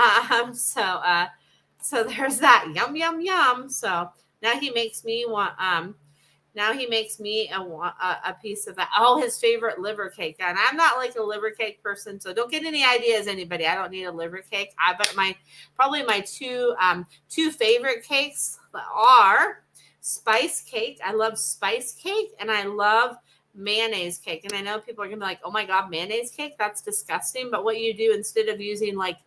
So there's that. Yum, yum, yum. So now he makes me want, now he makes me a piece of that. Oh, his favorite liver cake. And I'm not like a liver cake person, so don't get any ideas, anybody. I don't need a liver cake. But probably my two favorite cakes are spice cake. I love spice cake, and I love mayonnaise cake. And I know people are gonna be like, oh my god, mayonnaise cake, that's disgusting. But what you do, instead of using like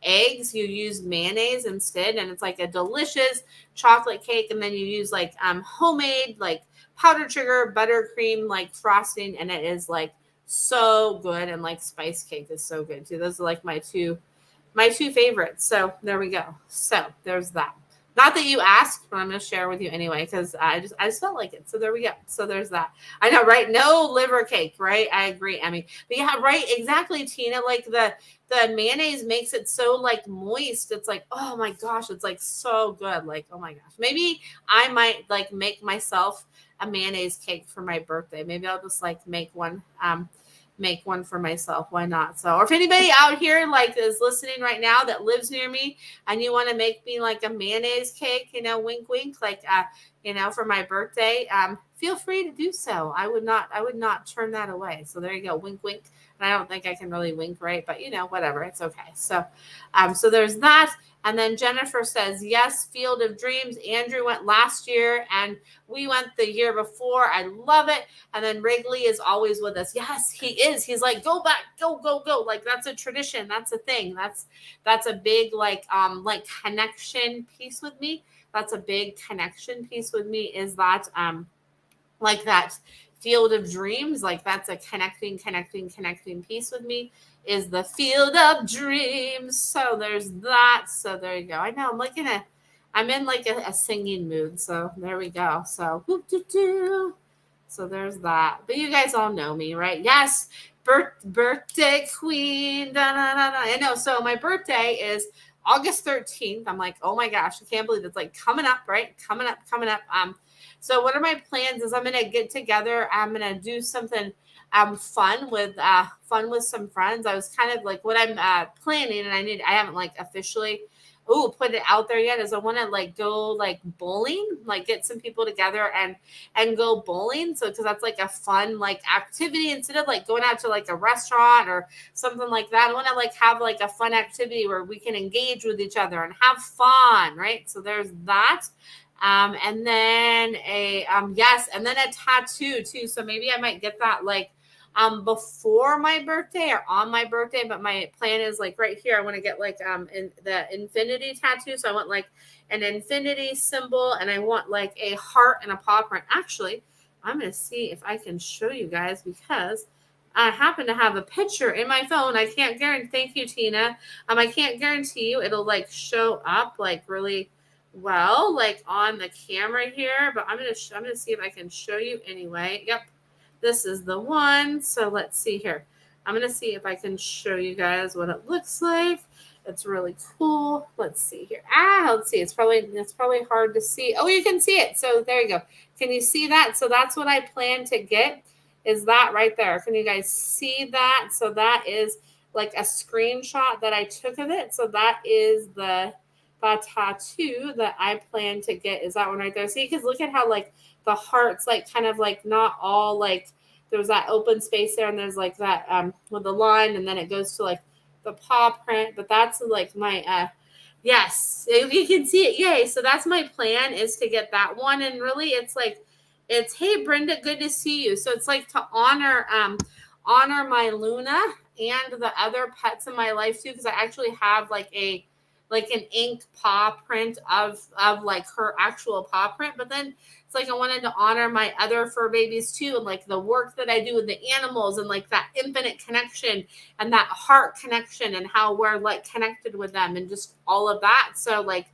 eggs, you use mayonnaise instead, and it's like a delicious chocolate cake. And then you use like homemade like powdered sugar, buttercream, like frosting, and it is like so good. And like spice cake is so good too. Those are like my two favorites. So there we go. So there's that. Not that you asked, but I'm going to share with you anyway because I just felt like it. So there we go. So there's that. I know, right? No liver cake, right? I agree, Emmy. But yeah, right, exactly, Tina. Like the mayonnaise makes it so like moist. It's like, oh my gosh, it's like so good. Like, oh my gosh. Maybe I might like make myself a mayonnaise cake for my birthday. Maybe I'll just like make one for myself. Why not? So, or if anybody out here like is listening right now that lives near me and you want to make me like a mayonnaise cake, wink, wink, like, for my birthday, feel free to do so. I would not turn that away. So there you go. Wink, wink. And I don't think I can really wink, right? But whatever. It's okay. So, so there's that. And then Jennifer says, yes, Field of Dreams. Andrew went last year and we went the year before. I love it. And then Wrigley is always with us. Yes, he is. He's like, go back, go, go, go. Like that's a tradition. That's a thing. That's a big like connection piece with me. That's a big connection piece with me is that like that Field of Dreams. Like that's a connecting piece with me is the Field of Dreams. So there's that. So there you go. I know I'm in like a singing mood. So there we go. So so there's that. But you guys all know me, right? Yes. Birthday queen. Da, da, da, da. I know. So my birthday is August 13th. I'm like, oh my gosh, I can't believe it's like coming up, right? Coming up. So what are my plans is I'm going to get together. I'm going to do something fun with some friends. I was kind of like what I'm planning, and I haven't like officially put it out there yet, is I want to like go like bowling, like get some people together and go bowling. So because that's like a fun like activity instead of like going out to like a restaurant or something like that. I want to like have like a fun activity where we can engage with each other and have fun, right? So there's that. And then and then a tattoo too. So maybe I might get that like before my birthday or on my birthday, but my plan is like right here. I want to get like in the infinity tattoo. So I want like an infinity symbol, and I want like a heart and a paw print. Actually, I'm gonna see if I can show you guys because I happen to have a picture in my phone. I can't guarantee. Thank you, Tina. I can't guarantee you it'll like show up like really well like on the camera here, but I'm gonna see if I can show you anyway. Yep, this is the one. So let's see here. I'm gonna see if I can show you guys what it looks like. It's really cool. Let's see here. Let's see. It's probably hard to see. Oh, you can see it. So there you go. Can you see that? So that's what I plan to get, is that right there. Can you guys see that? So that is like a screenshot that I took of it. So that is the tattoo that I plan to get, is that one right there. See, because look at how like the heart's like kind of like not all like there's that open space there, and there's like that with the line, and then it goes to like the paw print. But that's like my yes, if you can see it, yay. So that's my plan, is to get that one. And really it's like hey Brenda, good to see you. So it's like to honor my Luna and the other pets in my life too, because I actually have like an ink paw print of like her actual paw print. But then it's like I wanted to honor my other fur babies too, and like the work that I do with the animals, and like that infinite connection and that heart connection, and how we're like connected with them, and just all of that. So like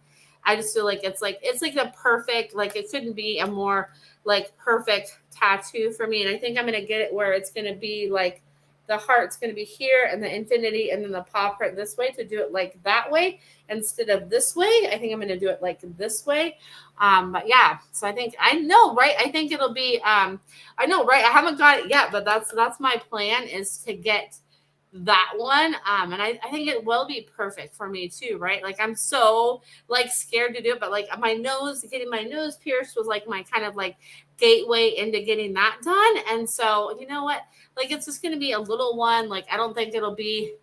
I just feel like it's like the perfect, like it couldn't be a more like perfect tattoo for me. And I think I'm gonna get it where it's gonna be like the heart's going to be here, and the infinity, and then the paw print this way, to do it like that way instead of this way. I think I'm going to do it like this way. But yeah, so I know, right? I think it'll be, I know, right? I haven't got it yet, but that's my plan, is to get that one. And I think it will be perfect for me too, right? Like I'm so like scared to do it, but like getting my nose pierced was like my kind of like gateway into getting that done. And so, you know what? Like it's just gonna be a little one. Like I don't think it'll be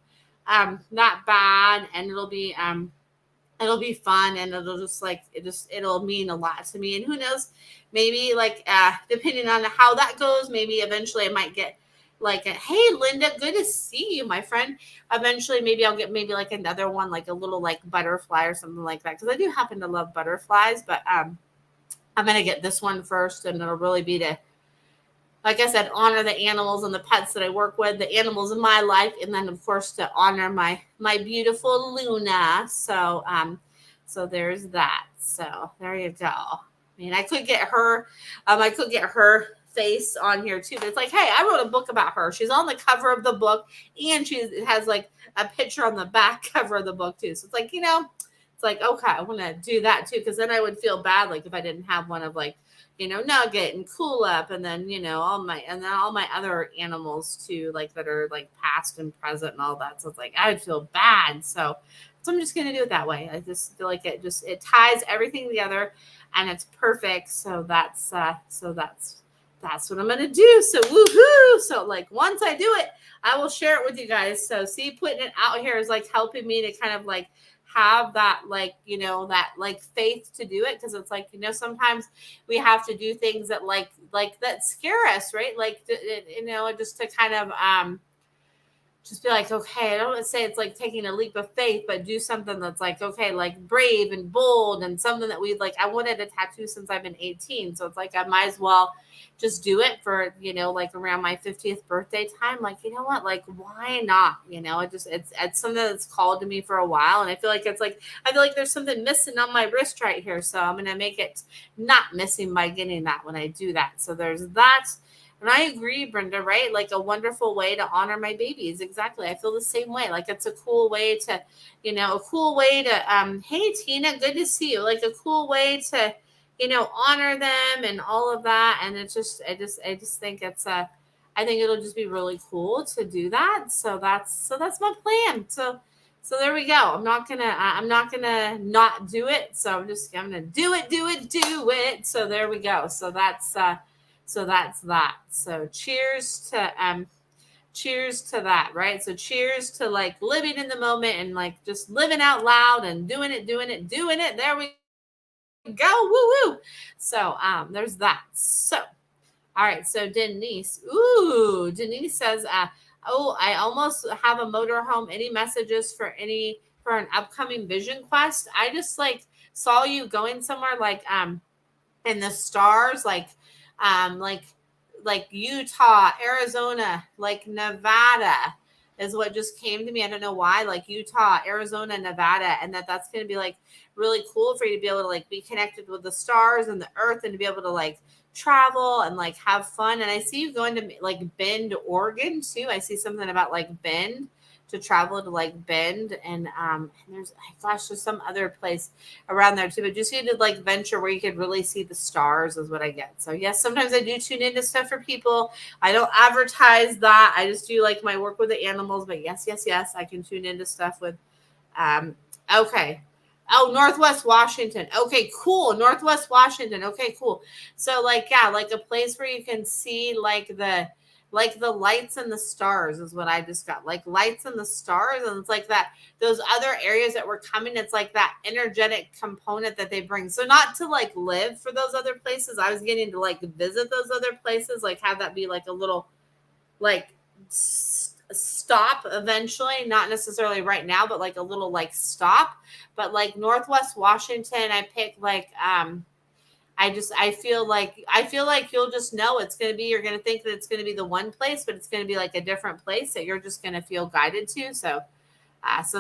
not bad, and it'll be fun, and it'll just like it'll mean a lot to me. And who knows, maybe like depending on how that goes, maybe eventually I might get like hey Linda, good to see you, my friend. Eventually maybe I'll get maybe like another one, like a little like butterfly or something like that, because I do happen to love butterflies. But I'm gonna get this one first, and it'll really be to, like I said, honor the animals and the pets that I work with, the animals in my life, and then of course to honor my beautiful Luna. So there's that. So there you go. I mean, I could get her face on here too. But it's like, hey, I wrote a book about her. She's on the cover of the book, and she has like a picture on the back cover of the book too. So it's like, it's like, okay, I want to do that too, because then I would feel bad like if I didn't have one of like, Nugget and Cool Up, and then all my other animals too, like that are like past and present and all that. So it's like I would feel bad. So I'm just gonna do it that way. I just feel like it ties everything together, and it's perfect. So that's what I'm gonna do. So woohoo! So like once I do it, I will share it with you guys. So see, putting it out here is like helping me to kind of like have that like that like faith to do it, because it's like sometimes we have to do things that like that scare us, right? Like just to kind of just be like, okay, I don't want to say it's like taking a leap of faith, but do something that's like, okay, like brave and bold, and something that we like. I wanted a tattoo since I've been 18. So it's like, I might as well just do it for, like around my 50th birthday time. Like, you know what? Like, why not? It's something that's called to me for a while. And I feel like there's something missing on my wrist right here. So I'm going to make it not missing by getting that when I do that. So there's that. And I agree, Brenda, right? Like a wonderful way to honor my babies. Exactly. I feel the same way. Like it's a cool way to, hey, Tina, good to see you. Like a cool way to, honor them and all of that. And it's just, I just think I think it'll just be really cool to do that. So that's my plan. So there we go. I'm not gonna not do it. So I'm gonna do it. So there we go. So that's that. So cheers to that, right? So cheers to like living in the moment and like just living out loud and doing it. There we go. Woo woo. So there's that. So all right. So Denise says, oh, I almost have a motorhome. Any messages for an upcoming vision quest? I just like saw you going somewhere like in the stars, like Utah, Arizona, like Nevada is what just came to me. I don't know why, like Utah, Arizona, Nevada, and that's going to be like really cool for you to be able to like be connected with the stars and the earth, and to be able to like travel and like have fun. And I see you going to like Bend, Oregon too. I see something about like Bend, to travel to like Bend, and there's some other place around there too. But just you to like venture where you could really see the stars is what I get. So yes, sometimes I do tune into stuff for people. I don't advertise that. I just do like my work with the animals. But yes, I can tune into stuff with. Okay. Oh, Northwest Washington. Okay, cool. Northwest Washington. Okay, cool. So like like a place where you can see like the lights and the stars is what I just got. Like lights and the stars. And it's like that, those other areas that were coming, it's like that energetic component that they bring. So not to like live for those other places. I was getting to like visit those other places, like have that be like a little like stop eventually, not necessarily right now, but like a little like stop. But like Northwest Washington, I picked like I feel like you'll just know it's going to be, you're going to think that it's going to be the one place, but it's going to be like a different place that you're just going to feel guided to. So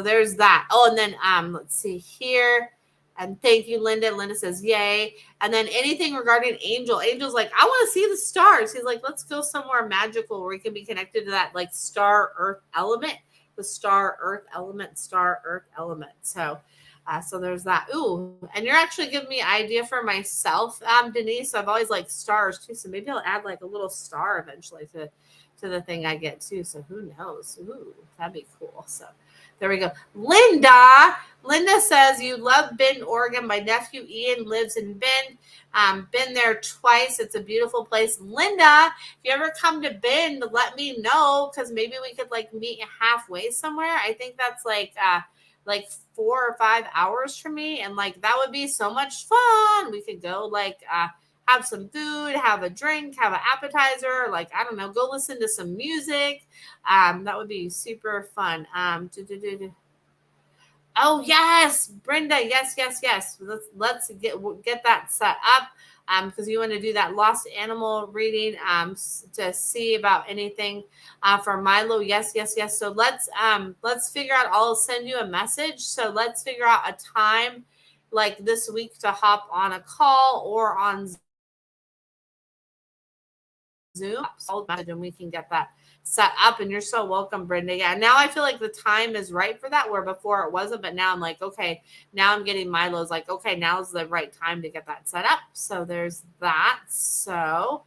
there's that. Oh, and then let's see here. And thank you, Linda. Linda says, yay. And then anything regarding Angel's like, I want to see the stars. He's like, let's go somewhere magical where we can be connected to that like star earth element, the star earth element. So there's that. Ooh, and you're actually giving me an idea for myself, Denise. So I've always liked stars too. So maybe I'll add like a little star eventually to to the thing I get too. So who knows? Ooh, that'd be cool. So there we go. Linda says you love Bend, Oregon. My nephew Ian lives in Bend. Been there twice. It's a beautiful place. Linda, if you ever come to Bend, let me know because maybe we could like meet halfway somewhere. I think that's like 4 or 5 hours from me, and like that would be so much fun. We could go like have some food, have a drink, have an appetizer, like I don't know, go listen to some music. That would be super fun. Oh yes, Brenda. Yes. Let's get that set up. Because you want to do that lost animal reading to see about anything for Milo. Yes. So let's figure out. I'll send you a message. So let's figure out a time like this week to hop on a call or on Zoom, and we can get that set up. And you're so welcome, Brenda. Yeah, now I feel like the time is right for that, where before it wasn't, but now I'm like, okay, now I'm getting Milo's like, okay, now's the right time to get that set up. So there's that. So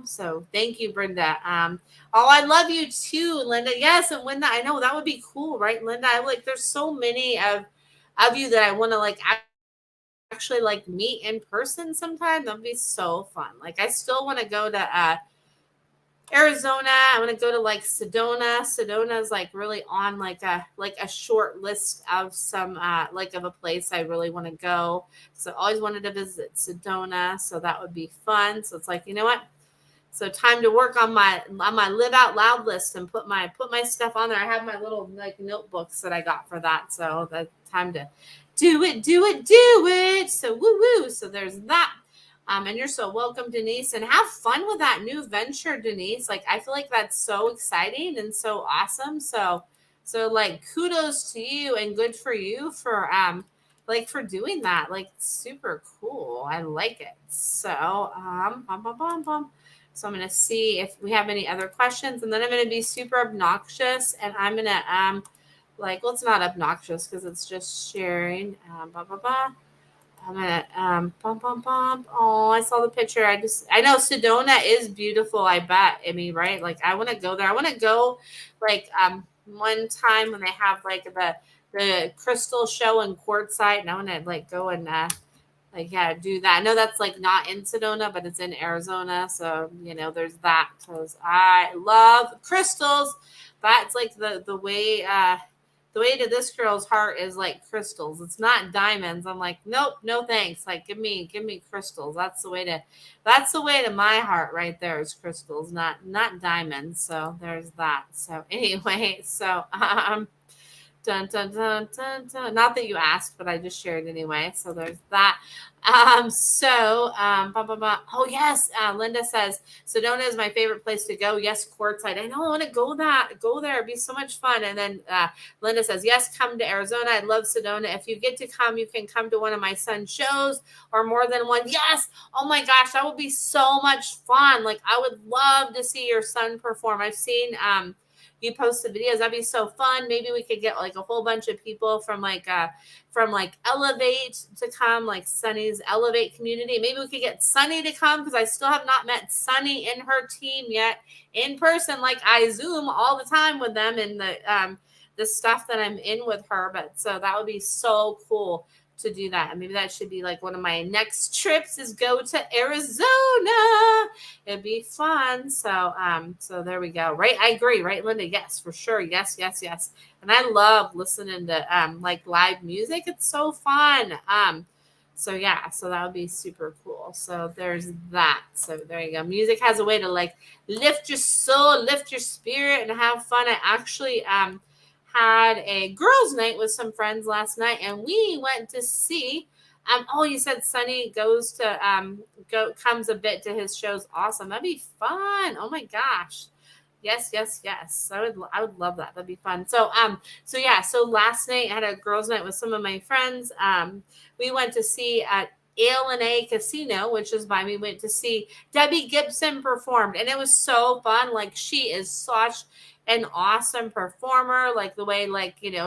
so thank you, Brenda. Oh, I love you too, Linda. Yes, and Linda, I know that would be cool, right, Linda? I like there's so many of you that I want to like actually like meet in person sometime. That'd be so fun. Like I still want to go to Arizona. I want to go to like Sedona. Sedona is like really on like a short list of some like of a place I really want to go. So I always wanted to visit Sedona. So that would be fun. So it's like, you know what? So time to work on my live out loud list and put my stuff on there. I have my little like notebooks that I got for that. So that's time to do it. So woo. So there's that. And you're so welcome, Denise, and have fun with that new venture, Denise. Like, I feel like that's so exciting and so awesome. So like kudos to you and good for you for for doing that. Like super cool. I like it. So so I'm going to see if we have any other questions, and then I'm going to be super obnoxious, and I'm going to well, it's not obnoxious because it's just sharing. I'm gonna Oh, I saw the picture. I know Sedona is beautiful. I bet. I mean, right? Like I want to go there. I want to go like one time when they have like the crystal show in Quartzsite, and I want to like go and do that. I know that's like not in Sedona, but it's in Arizona. So, there's that because I love crystals. That's like the way to this girl's heart is like crystals. It's not diamonds. I'm like, nope, no thanks. Like give me crystals. That's the way to my heart right there is crystals, not diamonds. So there's that. So anyway, so dun, dun, dun, dun, dun. Not that you asked, but I just shared anyway. So there's that. Oh yes, Linda says Sedona is my favorite place to go. Yes, Quartzsite. I know I want to go there. It'd be so much fun. And then Linda says, yes, come to Arizona. I love Sedona. If you get to come, you can come to one of my son's shows or more than one. Yes. Oh my gosh, that would be so much fun. Like I would love to see your son perform. I've seen you post the videos. That'd be so fun. Maybe we could get like a whole bunch of people from Elevate to come, like Sunny's Elevate community. Maybe we could get Sunny to come because I still have not met Sunny and her team yet in person. Like I Zoom all the time with them and the stuff that I'm in with her. But so that would be so cool to do that. And maybe that should be like one of my next trips is go to Arizona. It'd be fun. So so there we go. Right. I agree. Right, Linda? Yes, for sure. Yes. And I love listening to like live music. It's so fun. So yeah, so that would be super cool. So there's that. So there you go. Music has a way to like lift your soul, lift your spirit, and have fun. I actually had a girls' night with some friends last night, and we went to see. Oh, you said Sunny goes to comes a bit to his shows. Awesome, that'd be fun. Oh my gosh, yes. I would love that. That'd be fun. So so last night I had a girls' night with some of my friends. We went to see at ALNA Casino, which is by me. Went to see Debbie Gibson performed, and it was so fun. Like she is such an awesome performer, like the way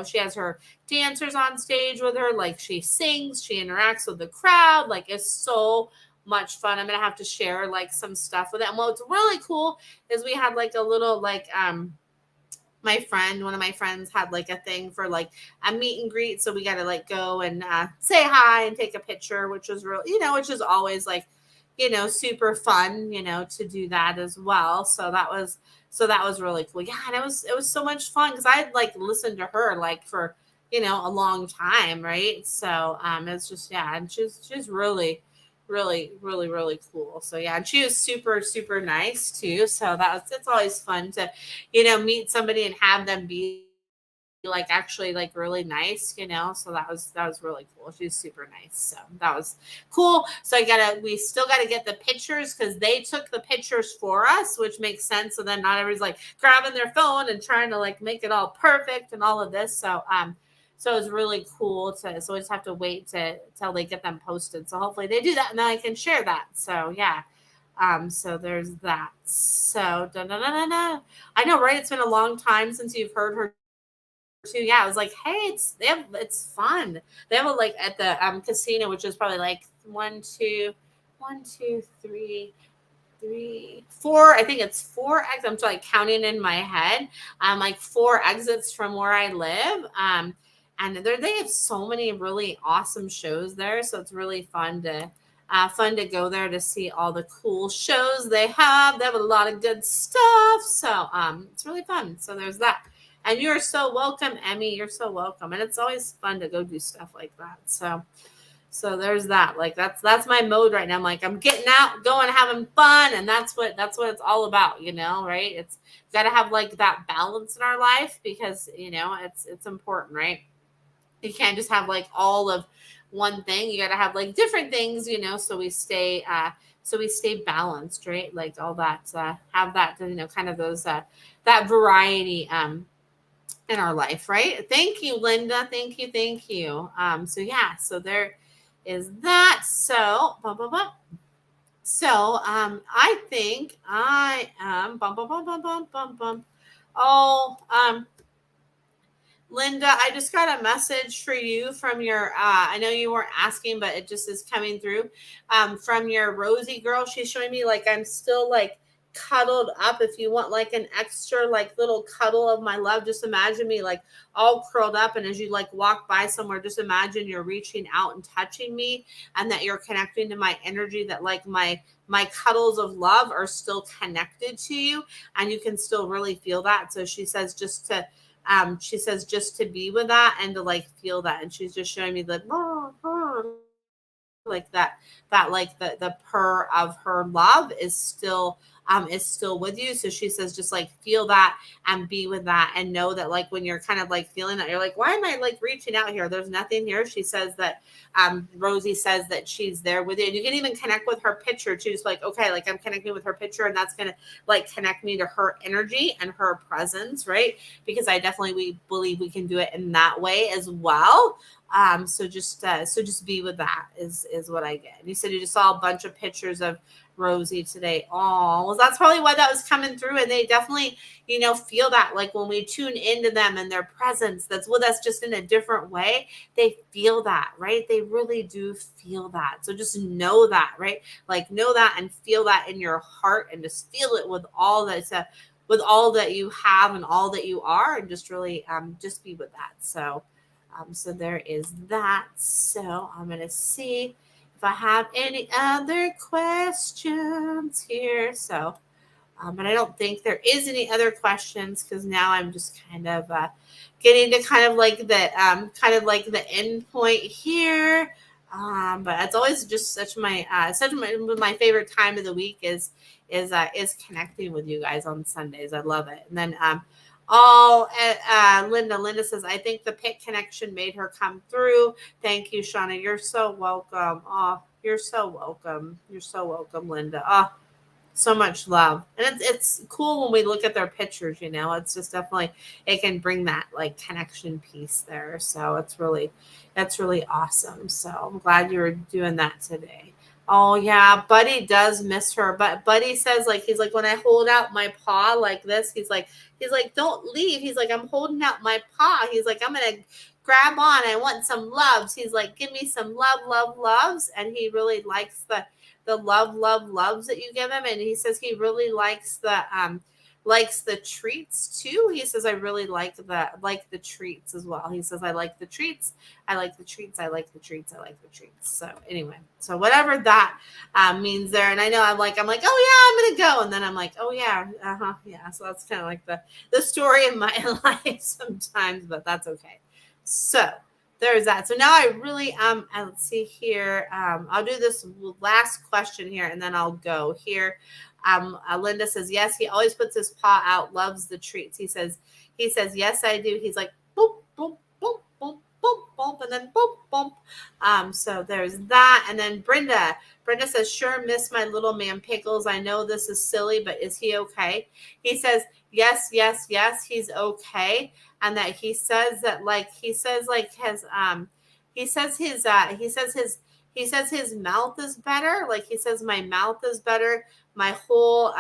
she has her dancers on stage with her, like she sings, she interacts with the crowd, like it's so much fun. I'm gonna have to share like some stuff with it. And what's really cool is we had like a little like one of my friends had like a thing for like a meet and greet. So we got to like go and say hi and take a picture, which was real, which is always like, super fun, to do that as well. So that was really cool. Yeah. And it was so much fun because I had like listened to her like for, a long time. Right. So it's just, yeah. And she's really, really, really, really cool. So yeah. And she was super, super nice too. So it's always fun to, meet somebody and have them be like actually like really nice, so that was really cool. She's super nice. So that was cool. So we still gotta get the pictures because they took the pictures for us, which makes sense. So then not everybody's like grabbing their phone and trying to like make it all perfect and all of this. So it's really cool so we just have to wait till they get them posted. So hopefully they do that and then I can share that. So yeah. So there's that. So I know, right? It's been a long time since you've heard her too. Yeah, I was like, hey, it's fun. They have a like at the casino, which is probably like one, two, three, four. I think it's four exits. I'm like counting in my head. Like four exits from where I live. And they have so many really awesome shows there. So it's really fun to go there to see all the cool shows they have. They have a lot of good stuff. So it's really fun. So there's that. And you're so welcome, Emmy. You're so welcome. And it's always fun to go do stuff like that. So there's that. Like that's my mode right now. I'm like, I'm getting out, going, having fun. And that's what it's all about, right? It's got to have like that balance in our life because, it's important, right? You can't just have like all of one thing. You got to have like different things, so we stay balanced, right? Like all that, have that, kind of those, that variety, in our life, right? Thank you, Linda. Thank you. So yeah, so there is that. So, So, I think I am Oh, Linda, I just got a message for you from your I know you weren't asking, but it just is coming through. From your Rosie girl. She's showing me like I'm still like cuddled up. If you want like an extra like little cuddle of my love, just imagine me like all curled up, and as you like walk by somewhere, just imagine you're reaching out and touching me, and that you're connecting to my energy, that like my cuddles of love are still connected to you, and you can still really feel that. So she says just to be with that and to like feel that. And she's just showing me the like that like the purr of her love is still with you. So she says just like feel that and be with that, and know that like when you're kind of like feeling that, you're like, why am I like reaching out here? There's nothing here. She says that Rosie says that she's there with you, and you can even connect with her picture too. Just like, okay, like I'm connecting with her picture, and that's gonna like connect me to her energy and her presence, right? Because we believe we can do it in that way as well. So just be with that is what I get. And you said you just saw a bunch of pictures of Rosie today. Oh, well, that's probably why that was coming through. And they definitely, feel that like when we tune into them and their presence that's with us just in a different way, they feel that, right? They really do feel that. So just know that, right? Like know that and feel that in your heart, and just feel it with all that you have and all that you are, and just really just be with that. So there is that. So I'm going to see if I have any other questions here. So, but I don't think there is any other questions, because now I'm just kind of getting to kind of like the end point here. But it's always just such my favorite time of the week is connecting with you guys on Sundays. I love it. And then Linda says, I think the pit connection made her come through. Thank you, Shauna. You're so welcome. Oh, you're so welcome. You're so welcome, Linda. Oh, so much love. And it's cool when we look at their pictures, it's just definitely, it can bring that like connection piece there. So that's really awesome. So I'm glad you were doing that today. Oh yeah, Buddy does miss her, but Buddy says like he's like when I hold out my paw like this, he's like don't leave. He's like I'm holding out my paw. He's like I'm gonna grab on. I want some loves. He's like give me some loves, and he really likes the loves that you give him, and he says he really likes the treats too. He says I really like the treats as well. He says I like the treats. I like the treats. I like the treats. I like the treats. So anyway, so whatever that means there. And I know I'm like, oh yeah, I'm gonna go. And then I'm like, oh yeah, yeah. So that's kind of like the story of my life sometimes, but that's okay. So there's that. So now I really let's see here. I'll do this last question here, and then I'll go here. Linda says yes. He always puts his paw out. Loves the treats. He says yes, I do. He's like boop boop boop boop boop boop, and then boop boop. So there's that. And then Brenda says, sure, miss my little man Pickles. I know this is silly, but is he okay? He says, yes, yes, yes, he's okay. And that he says he says his mouth is better. Like he says my mouth is better. My whole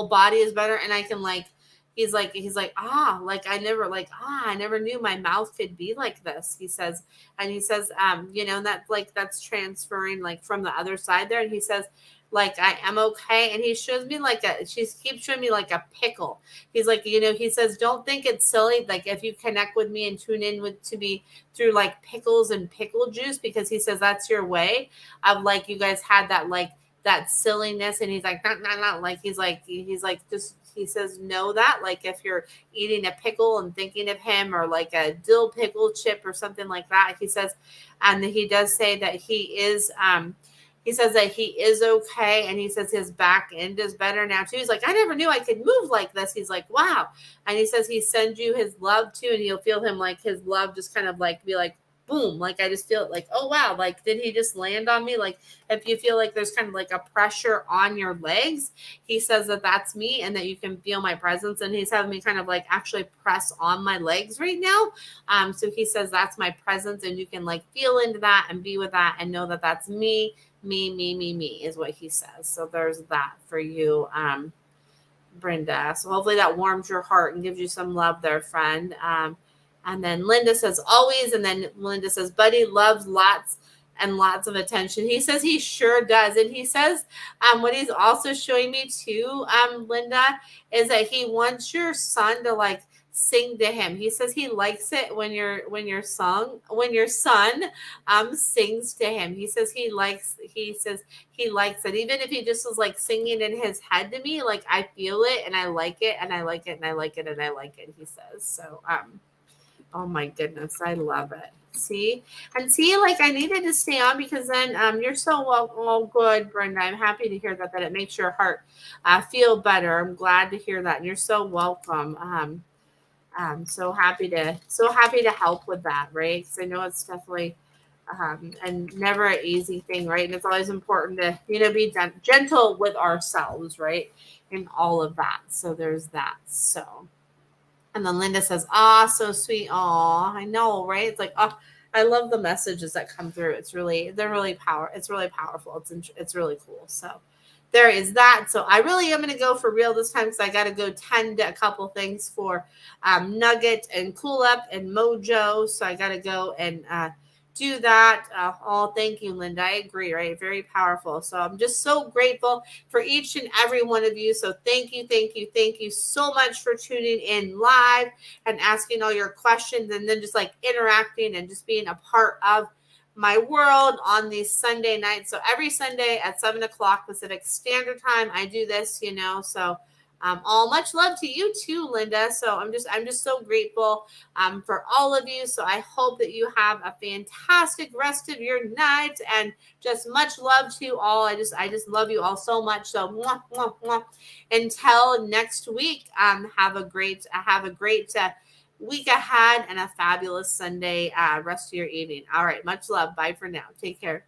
body is better, and I can like he's like I never knew my mouth could be like this. He says that like that's transferring like from the other side there, and he says like I am okay, and he shows me she keeps showing me like a pickle. He's like he says don't think it's silly like if you connect with me and tune in to me through like pickles and pickle juice, because he says that's your way of like you guys had that silliness, and he's like not like he's like just he says know that like if you're eating a pickle and thinking of him, or like a dill pickle chip or something like that, he says. And he does say that he says that he is okay, and he says his back end is better now too. He's like I never knew I could move like this. He's like wow. And he says he sends you his love too, and you'll feel him like his love just kind of like be like boom, like I just feel it like, oh wow, like did he just land on me? Like if you feel like there's kind of like a pressure on your legs, he says that that's me, and that you can feel my presence, and he's having me kind of like actually press on my legs right now. So he says that's my presence, and you can like feel into that and be with that and know that that's me is what he says. So there's that for you, Brenda. So hopefully that warms your heart and gives you some love there, friend. And then Linda says always. And then Linda says, Buddy loves lots and lots of attention. He says he sure does. And he says what he's also showing me too, Linda, is that he wants your son to like sing to him. He says he likes it when your son sings to him. He says he likes it. Even if he just was like singing in his head to me, like I feel it and I like it and I like it and I like it and I like it, he says. So oh my goodness, I love it. See, like I needed to stay on because then you're so well good, Brenda. I'm happy to hear that it makes your heart feel better. I'm glad to hear that, and you're so welcome. I'm so happy to help with that, right? Because I know it's definitely and never an easy thing, right? And it's always important to be gentle with ourselves, right? And all of that. So there's that. So. And then Linda says, so sweet. I know, right? It's like, I love the messages that come through. It's really powerful. It's really cool. So there is that. So I really am going to go for real this time because I got to go tend to a couple things for Nugget and Cool Up and Mojo. So I got to go and do that. Thank you, Linda. I agree, right? Very powerful. So I'm just so grateful for each and every one of you. So thank you so much for tuning in live and asking all your questions, and then just like interacting and just being a part of my world on these Sunday nights. So every Sunday at 7:00 Pacific Standard Time, I do this, so all much love to you too, Linda. So I'm just so grateful for all of you. So I hope that you have a fantastic rest of your night, and just much love to you all. I just love you all so much. So mwah, mwah, mwah. Until next week, have a great week ahead and a fabulous Sunday rest of your evening. All right, much love. Bye for now. Take care.